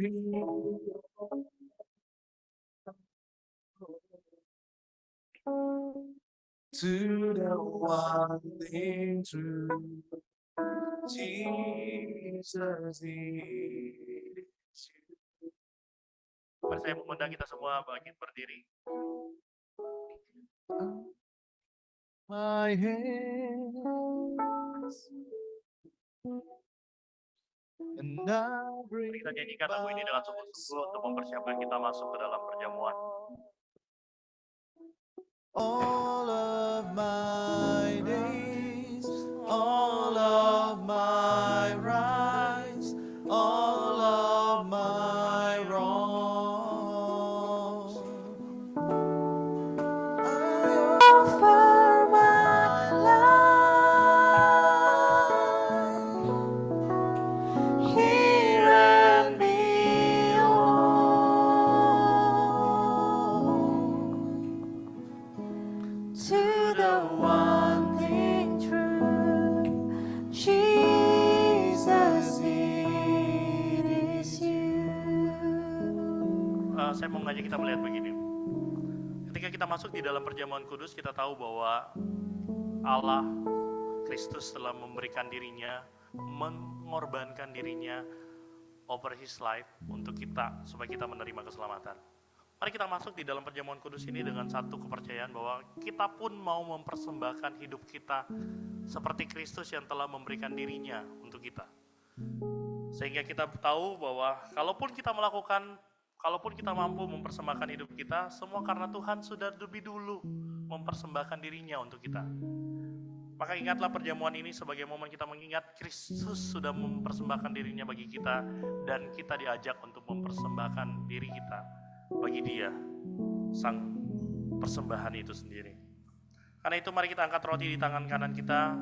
to the one thing true, Jesus is you. Mari saya mengundang kita semua bagi berdiri. My hands and I bring Mari kita nyanyikan lagu ini dengan sungguh-sungguh untuk mempersiapkan kita masuk ke dalam perjamuan. all of my days, all of my rights, all of my wrong. I offer my life. Here and be to the one thing true, Jesus, it is you. Saya mau mengajak kita melihat begini. Ketika kita masuk di dalam perjamuan kudus, kita tahu bahwa Allah, Kristus telah memberikan dirinya, mengorbankan dirinya over his life untuk kita, supaya kita menerima keselamatan. Mari kita masuk di dalam perjamuan kudus ini dengan satu kepercayaan bahwa kita pun mau mempersembahkan hidup kita seperti Kristus yang telah memberikan dirinya untuk kita. Sehingga kita tahu bahwa kalaupun kita mampu mempersembahkan hidup kita, semua karena Tuhan sudah lebih dulu mempersembahkan dirinya untuk kita. Maka ingatlah perjamuan ini sebagai momen kita mengingat Kristus sudah mempersembahkan dirinya bagi kita, dan kita diajak untuk mempersembahkan diri kita bagi Dia, Sang persembahan itu sendiri. Karena itu mari kita angkat roti di tangan kanan kita.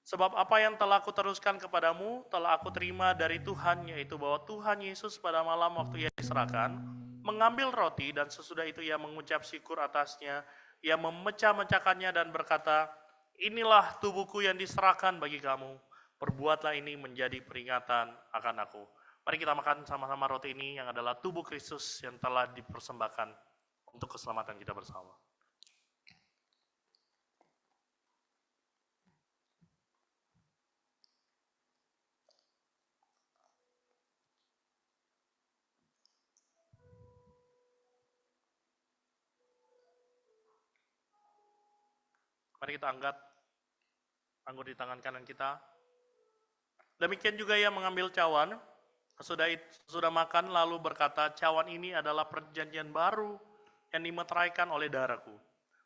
Sebab apa yang telah aku teruskan kepadamu, telah aku terima dari Tuhan, yaitu bahwa Tuhan Yesus pada malam waktu Ia diserahkan, mengambil roti dan sesudah itu Ia mengucap syukur atasnya, Ia memecah-mecahkannya dan berkata, inilah tubuhku yang diserahkan bagi kamu, perbuatlah ini menjadi peringatan akan aku. Mari kita makan sama-sama roti ini yang adalah tubuh Kristus yang telah dipersembahkan untuk keselamatan kita bersama. Mari kita angkat anggur di tangan kanan kita. Demikian juga ia mengambil cawan, sesudah makan lalu berkata, cawan ini adalah perjanjian baru yang dimeteraikan oleh darahku.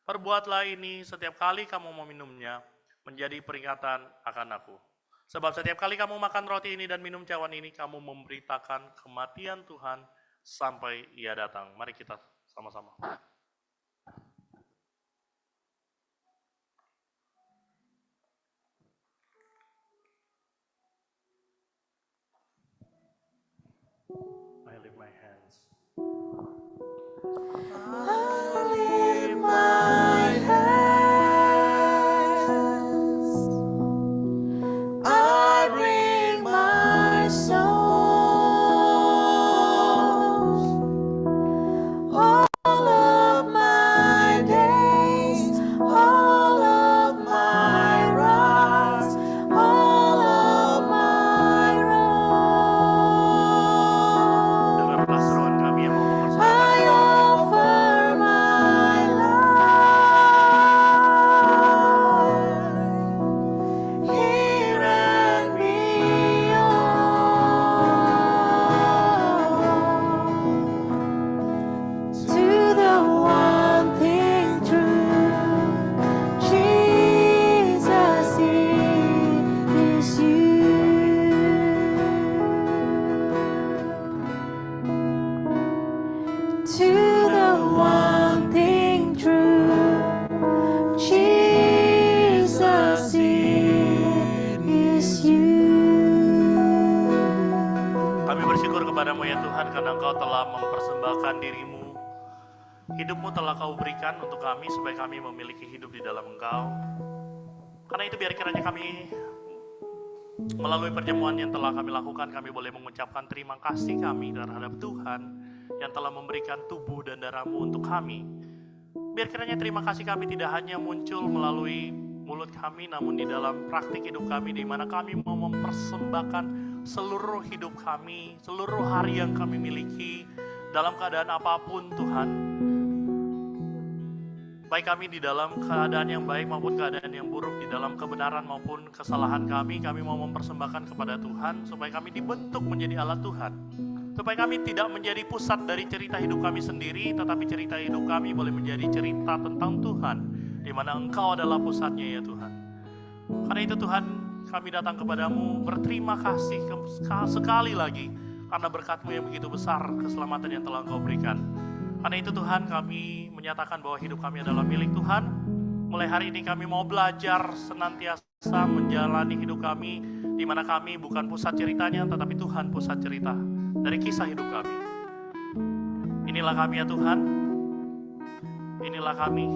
Perbuatlah ini setiap kali kamu meminumnya, menjadi peringatan akan aku. Sebab setiap kali kamu makan roti ini dan minum cawan ini, kamu memberitakan kematian Tuhan sampai ia datang. Mari kita sama-sama. I lift my hands. I bring my soul, all of my days, all of my rights, all of my wrongs. Dengarlah seruan kami yang mau I mempersembahkan offer my life here and beyond to the one thing true. Jesus, it is you. To the one thing true, Jesus, it is you. Kami bersyukur kepadamu ya Tuhan karena Engkau telah mempersembahkan dirimu. Hidupmu telah Kau berikan untuk kami supaya kami memiliki hidup di dalam Engkau. Karena itu biar kiranya kami melalui perjamuan yang telah kami lakukan, kami boleh mengucapkan terima kasih kami terhadap Tuhan yang telah memberikan tubuh dan darah-Mu untuk kami. Biar kiranya terima kasih kami tidak hanya muncul melalui mulut kami, namun di dalam praktik hidup kami, di mana kami mau mempersembahkan seluruh hidup kami, seluruh hari yang kami miliki, dalam keadaan apapun Tuhan. Baik kami di dalam keadaan yang baik maupun keadaan yang buruk, di dalam kebenaran maupun kesalahan kami mau mempersembahkan kepada Tuhan, supaya kami dibentuk menjadi alat Tuhan. Supaya kami tidak menjadi pusat dari cerita hidup kami sendiri, tetapi cerita hidup kami boleh menjadi cerita tentang Tuhan, di mana Engkau adalah pusatnya ya Tuhan. Karena itu Tuhan, kami datang kepadamu berterima kasih sekali lagi, karena berkat-Mu yang begitu besar, keselamatan yang telah Engkau berikan. Karena itu Tuhan, kami menyatakan bahwa hidup kami adalah milik Tuhan. Mulai hari ini kami mau belajar senantiasa menjalani hidup kami, di mana kami bukan pusat ceritanya, tetapi Tuhan pusat cerita dari kisah hidup kami. Inilah kami ya Tuhan, inilah kami,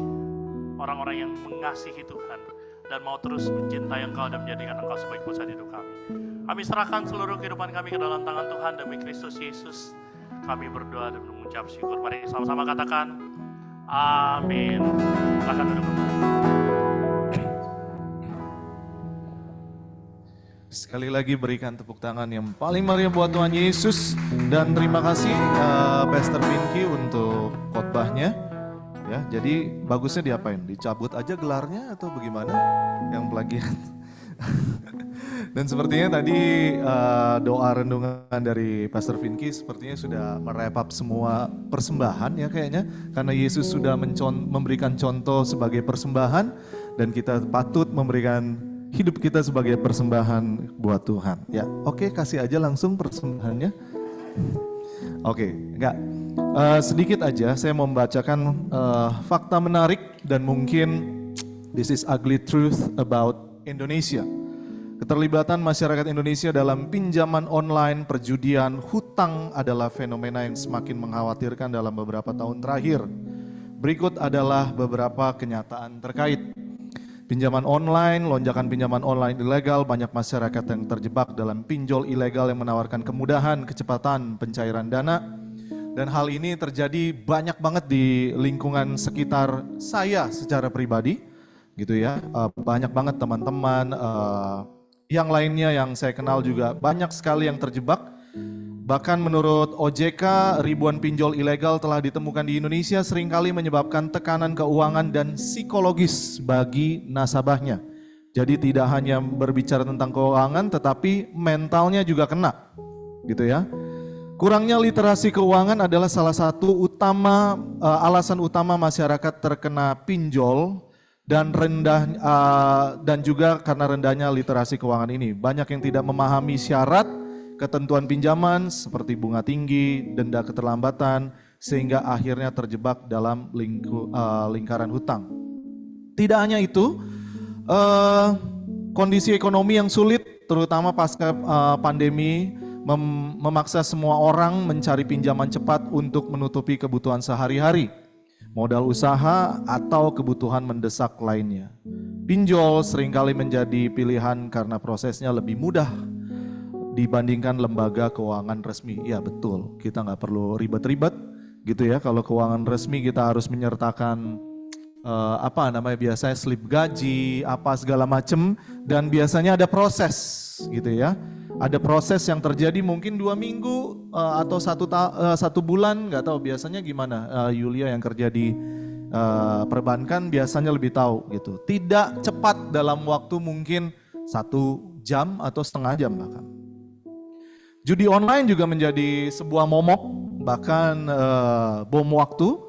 orang-orang yang mengasihi Tuhan dan mau terus mencintai Engkau dan menjadikan Engkau sebagai pusat hidup kami. Kami serahkan seluruh kehidupan kami ke dalam tangan Tuhan demi Kristus Yesus. Kami berdoa dan mengucap syukur. Mari sama-sama katakan, amin. Silakan duduk kembali. Sekali lagi berikan tepuk tangan yang paling meriah buat Tuhan Yesus. Dan terima kasih Pastor Pinky untuk khotbahnya. Ya, jadi bagusnya diapain? Dicabut aja gelarnya atau bagaimana? Yang plagiat. Dan sepertinya tadi doa renungan dari Pastor Pinky sepertinya sudah merep up semua persembahan ya kayaknya. Karena Yesus sudah memberikan contoh sebagai persembahan dan kita patut memberikan hidup kita sebagai persembahan buat Tuhan. Ya, oke, kasih aja langsung persembahannya. Oke, enggak. Sedikit aja saya mau membacakan fakta menarik dan mungkin this is ugly truth about Indonesia. Keterlibatan masyarakat Indonesia dalam pinjaman online, perjudian, hutang adalah fenomena yang semakin mengkhawatirkan dalam beberapa tahun terakhir. Berikut adalah beberapa kenyataan terkait. Pinjaman online, lonjakan pinjaman online ilegal, banyak masyarakat yang terjebak dalam pinjol ilegal yang menawarkan kemudahan, kecepatan, pencairan dana. Dan hal ini terjadi banyak banget di lingkungan sekitar saya secara pribadi, gitu ya. Banyak banget teman-teman, yang lainnya yang saya kenal juga banyak sekali yang terjebak. Bahkan menurut OJK, ribuan pinjol ilegal telah ditemukan di Indonesia, seringkali menyebabkan tekanan keuangan dan psikologis bagi nasabahnya. Jadi tidak hanya berbicara tentang keuangan, tetapi mentalnya juga kena, gitu ya. Kurangnya literasi keuangan adalah salah satu alasan utama masyarakat terkena pinjol dan dan juga karena rendahnya literasi keuangan ini. Banyak yang tidak memahami syarat, ketentuan pinjaman seperti bunga tinggi, denda keterlambatan, sehingga akhirnya terjebak dalam lingkaran hutang. Tidak hanya itu, kondisi ekonomi yang sulit, terutama pasca pandemi, memaksa semua orang mencari pinjaman cepat untuk menutupi kebutuhan sehari-hari, modal usaha, atau kebutuhan mendesak lainnya. Pinjol seringkali menjadi pilihan karena prosesnya lebih mudah dibandingkan lembaga keuangan resmi. Ya betul, kita nggak perlu ribet-ribet gitu ya. Kalau keuangan resmi kita harus menyertakan biasanya slip gaji, apa segala macem, dan biasanya ada proses gitu ya. Ada proses yang terjadi mungkin 2 minggu atau 1 bulan, nggak tahu biasanya gimana. Yulia yang kerja di perbankan biasanya lebih tahu gitu. Tidak cepat dalam waktu mungkin 1 jam atau setengah jam bahkan. Judi online juga menjadi sebuah momok, bahkan bom waktu.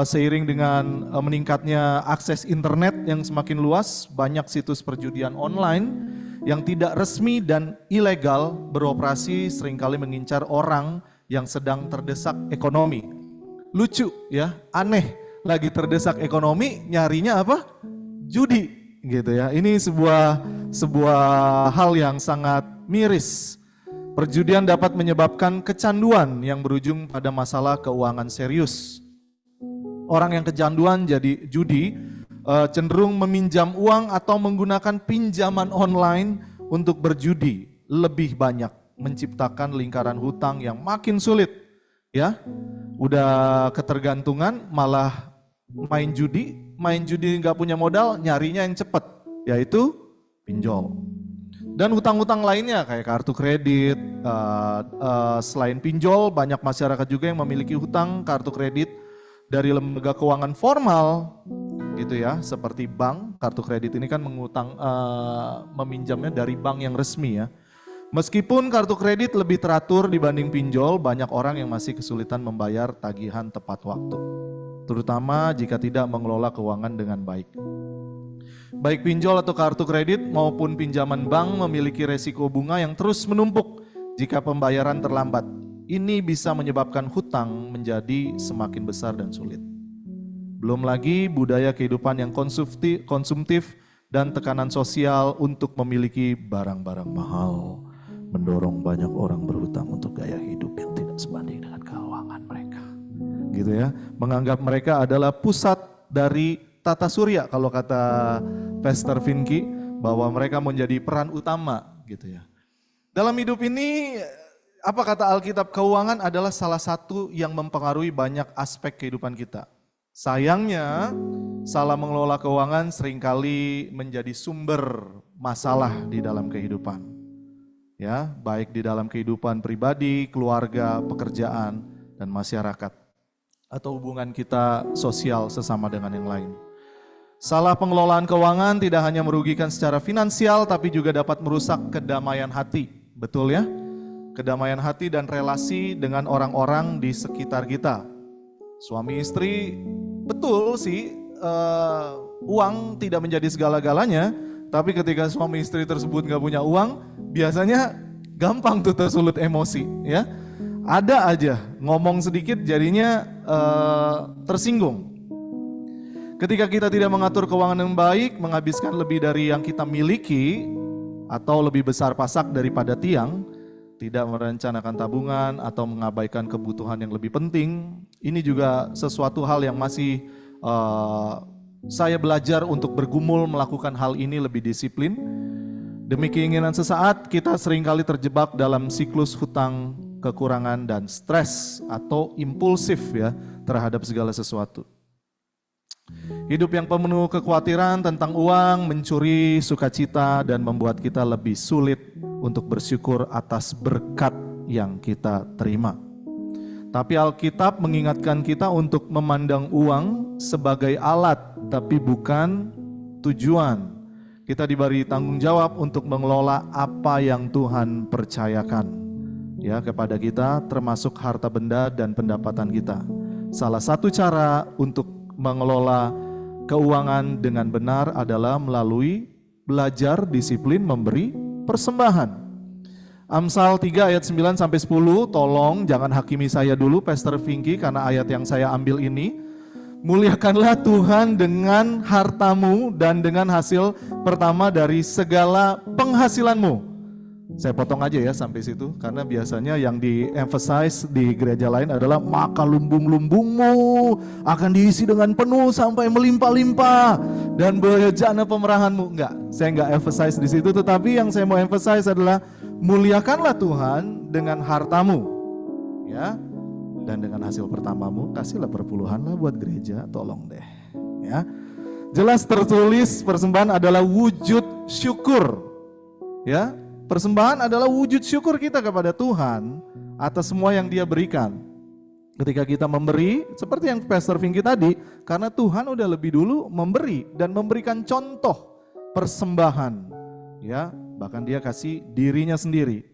Seiring dengan meningkatnya akses internet yang semakin luas, banyak situs perjudian online yang tidak resmi dan ilegal beroperasi seringkali mengincar orang yang sedang terdesak ekonomi. Lucu ya, aneh, lagi terdesak ekonomi nyarinya apa? Judi gitu ya. Ini sebuah hal yang sangat miris. Perjudian dapat menyebabkan kecanduan yang berujung pada masalah keuangan serius. Orang yang kecanduan jadi judi cenderung meminjam uang atau menggunakan pinjaman online untuk berjudi lebih banyak, menciptakan lingkaran hutang yang makin sulit. Ya, udah ketergantungan malah main judi nggak punya modal, nyarinya yang cepat, yaitu pinjol. Dan hutang-hutang lainnya kayak kartu kredit, selain pinjol banyak masyarakat juga yang memiliki hutang kartu kredit dari lembaga keuangan formal gitu ya, seperti bank. Kartu kredit ini kan meminjamnya dari bank yang resmi ya. Meskipun kartu kredit lebih teratur dibanding pinjol, banyak orang yang masih kesulitan membayar tagihan tepat waktu, terutama jika tidak mengelola keuangan dengan baik. Baik pinjol atau kartu kredit maupun pinjaman bank memiliki resiko bunga yang terus menumpuk jika pembayaran terlambat. Ini bisa menyebabkan hutang menjadi semakin besar dan sulit. Belum lagi budaya kehidupan yang konsumtif dan tekanan sosial untuk memiliki barang-barang mahal mendorong banyak orang berhutang untuk gaya hidup yang tidak sebanding dengan keuangan mereka. Gitu ya, menganggap mereka adalah pusat dari tata surya kalau kata Pastor Vinky, bahwa mereka menjadi peran utama gitu ya. Dalam hidup ini, apa kata Alkitab, keuangan adalah salah satu yang mempengaruhi banyak aspek kehidupan kita. Sayangnya, salah mengelola keuangan seringkali menjadi sumber masalah di dalam kehidupan. Ya, baik di dalam kehidupan pribadi, keluarga, pekerjaan, dan masyarakat. Atau hubungan kita sosial sesama dengan yang lain. Salah pengelolaan keuangan tidak hanya merugikan secara finansial, tapi juga dapat merusak kedamaian hati. Betul ya? Kedamaian hati dan relasi dengan orang-orang di sekitar kita. Suami istri, betul sih, uang tidak menjadi segala-galanya, tapi ketika suami istri tersebut gak punya uang, biasanya gampang tuh tersulut emosi. Ya, ada aja ngomong sedikit jadinya tersinggung. Ketika kita tidak mengatur keuangan yang baik, menghabiskan lebih dari yang kita miliki, atau lebih besar pasak daripada tiang, tidak merencanakan tabungan atau mengabaikan kebutuhan yang lebih penting, ini juga sesuatu hal yang masih saya belajar untuk bergumul melakukan hal ini lebih disiplin. Demi keinginan sesaat, kita seringkali terjebak dalam siklus hutang, kekurangan, dan stres atau impulsif ya terhadap segala sesuatu. Hidup yang penuh kekhawatiran tentang uang mencuri sukacita dan membuat kita lebih sulit untuk bersyukur atas berkat yang kita terima. Tapi Alkitab mengingatkan kita untuk memandang uang sebagai alat tapi bukan tujuan. Kita diberi tanggung jawab untuk mengelola apa yang Tuhan percayakan ya kepada kita, termasuk harta benda dan pendapatan kita. Salah satu cara untuk mengelola keuangan dengan benar adalah melalui belajar disiplin memberi persembahan. Amsal 3 ayat 9 sampai 10, tolong jangan hakimi saya dulu Pastor Vinky karena ayat yang saya ambil ini. Muliakanlah Tuhan dengan hartamu dan dengan hasil pertama dari segala penghasilanmu. Saya potong aja ya sampai situ karena biasanya yang di-emphasize di gereja lain adalah maka lumbung-lumbungmu akan diisi dengan penuh sampai melimpah-limpah dan bejana pemerahanmu. Enggak, saya enggak emphasize di situ, tetapi yang saya mau emphasize adalah muliakanlah Tuhan dengan hartamu, ya, dan dengan hasil pertamamu kasihlah perpuluhan lah buat gereja, tolong deh, ya. Jelas tertulis persembahan adalah wujud syukur, ya. Persembahan adalah wujud syukur kita kepada Tuhan atas semua yang Dia berikan. Ketika kita memberi, seperti yang Pastor Vinky tadi, karena Tuhan udah lebih dulu memberi dan memberikan contoh persembahan, ya. Bahkan Dia kasih dirinya sendiri.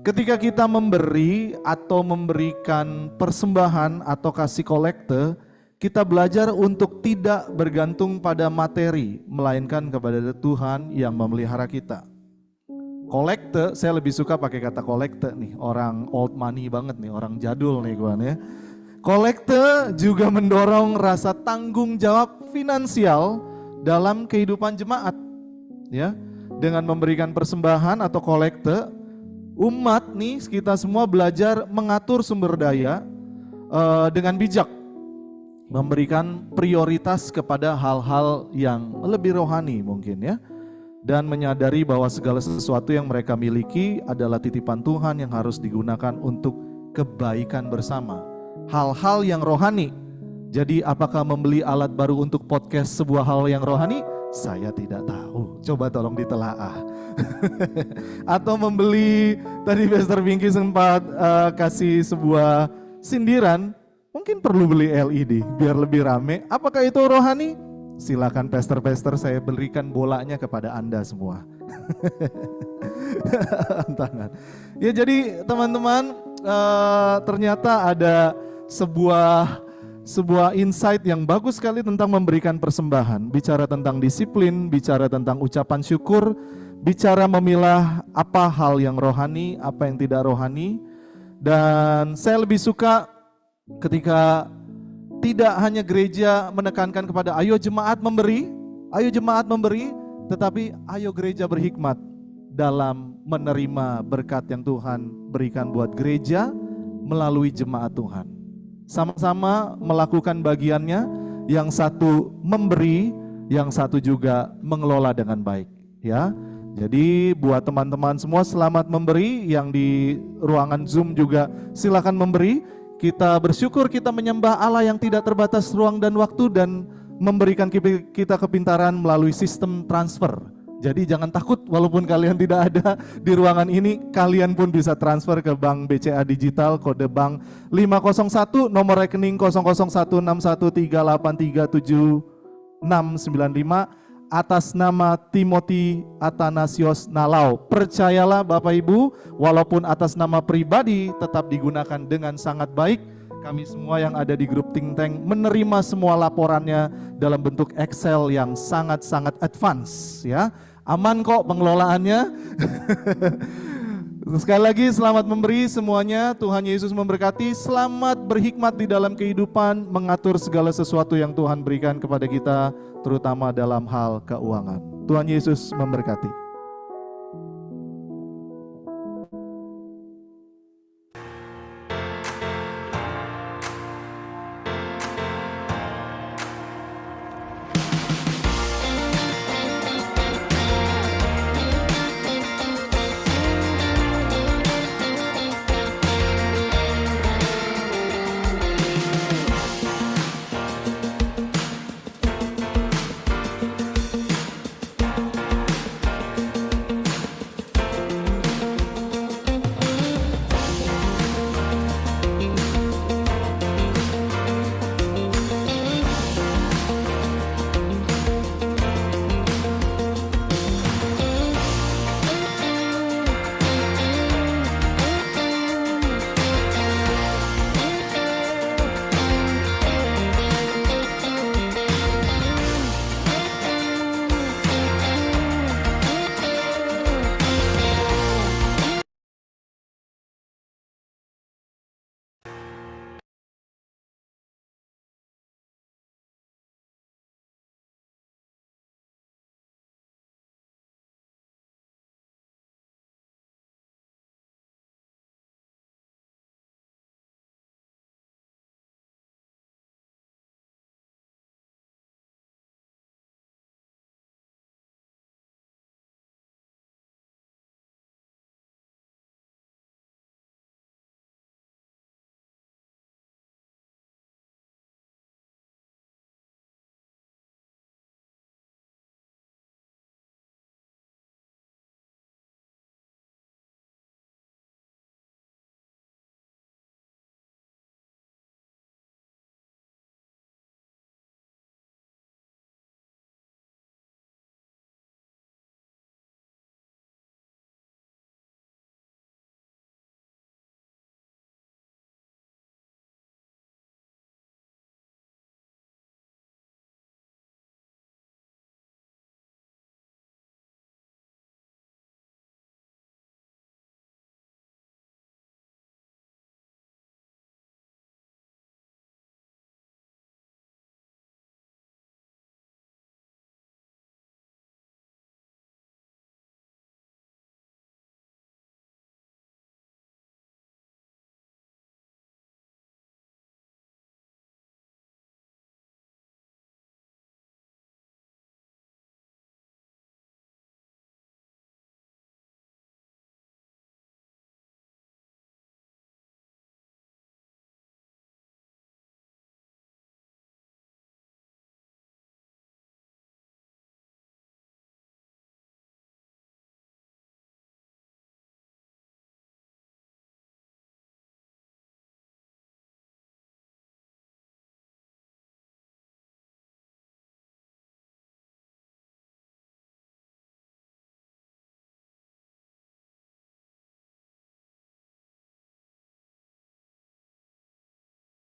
Ketika kita memberi atau memberikan persembahan atau kasih kolekte, kita belajar untuk tidak bergantung pada materi, melainkan kepada Tuhan yang memelihara kita. Kolekte, saya lebih suka pakai kata kolekte nih, orang old money banget nih, orang jadul nih gue ya. Kolekte juga mendorong rasa tanggung jawab finansial dalam kehidupan jemaat, ya. Dengan memberikan persembahan atau kolekte, umat nih kita semua belajar mengatur sumber daya dengan bijak, memberikan prioritas kepada hal-hal yang lebih rohani mungkin ya, dan menyadari bahwa segala sesuatu yang mereka miliki adalah titipan Tuhan yang harus digunakan untuk kebaikan bersama. Hal-hal yang rohani. Jadi apakah membeli alat baru untuk podcast sebuah hal yang rohani? Saya tidak tahu, coba tolong ditelaah. Atau membeli, tadi Pastor Vinky sempat kasih sebuah sindiran, mungkin perlu beli LED biar lebih rame. Apakah itu rohani? Silakan Pastor, saya berikan bolanya kepada Anda semua. Tangan. Ya jadi teman-teman, ternyata ada sebuah insight yang bagus sekali tentang memberikan persembahan. Bicara tentang disiplin, bicara tentang ucapan syukur, bicara memilah apa hal yang rohani, apa yang tidak rohani. Dan saya lebih suka ketika tidak hanya gereja menekankan kepada ayo jemaat memberi, tetapi ayo gereja berhikmat dalam menerima berkat yang Tuhan berikan buat gereja melalui jemaat Tuhan. Sama-sama melakukan bagiannya, yang satu memberi, yang satu juga mengelola dengan baik, ya. Jadi buat teman-teman semua selamat memberi, yang di ruangan Zoom juga silakan memberi. Kita bersyukur kita menyembah Allah yang tidak terbatas ruang dan waktu dan memberikan kita kepintaran melalui sistem transfer. Jadi jangan takut walaupun kalian tidak ada di ruangan ini, kalian pun bisa transfer ke Bank BCA Digital, kode bank 501, nomor rekening 0016138379695 atas nama Timothy Athanasios Nalau. Percayalah Bapak Ibu, walaupun atas nama pribadi tetap digunakan dengan sangat baik. Kami semua yang ada di grup Think Tank menerima semua laporannya dalam bentuk Excel yang sangat-sangat advance, ya. Aman kok pengelolaannya. Sekali lagi selamat memberi semuanya, Tuhan Yesus memberkati. Selamat berhikmat di dalam kehidupan, mengatur segala sesuatu yang Tuhan berikan kepada kita, terutama dalam hal keuangan. Tuhan Yesus memberkati.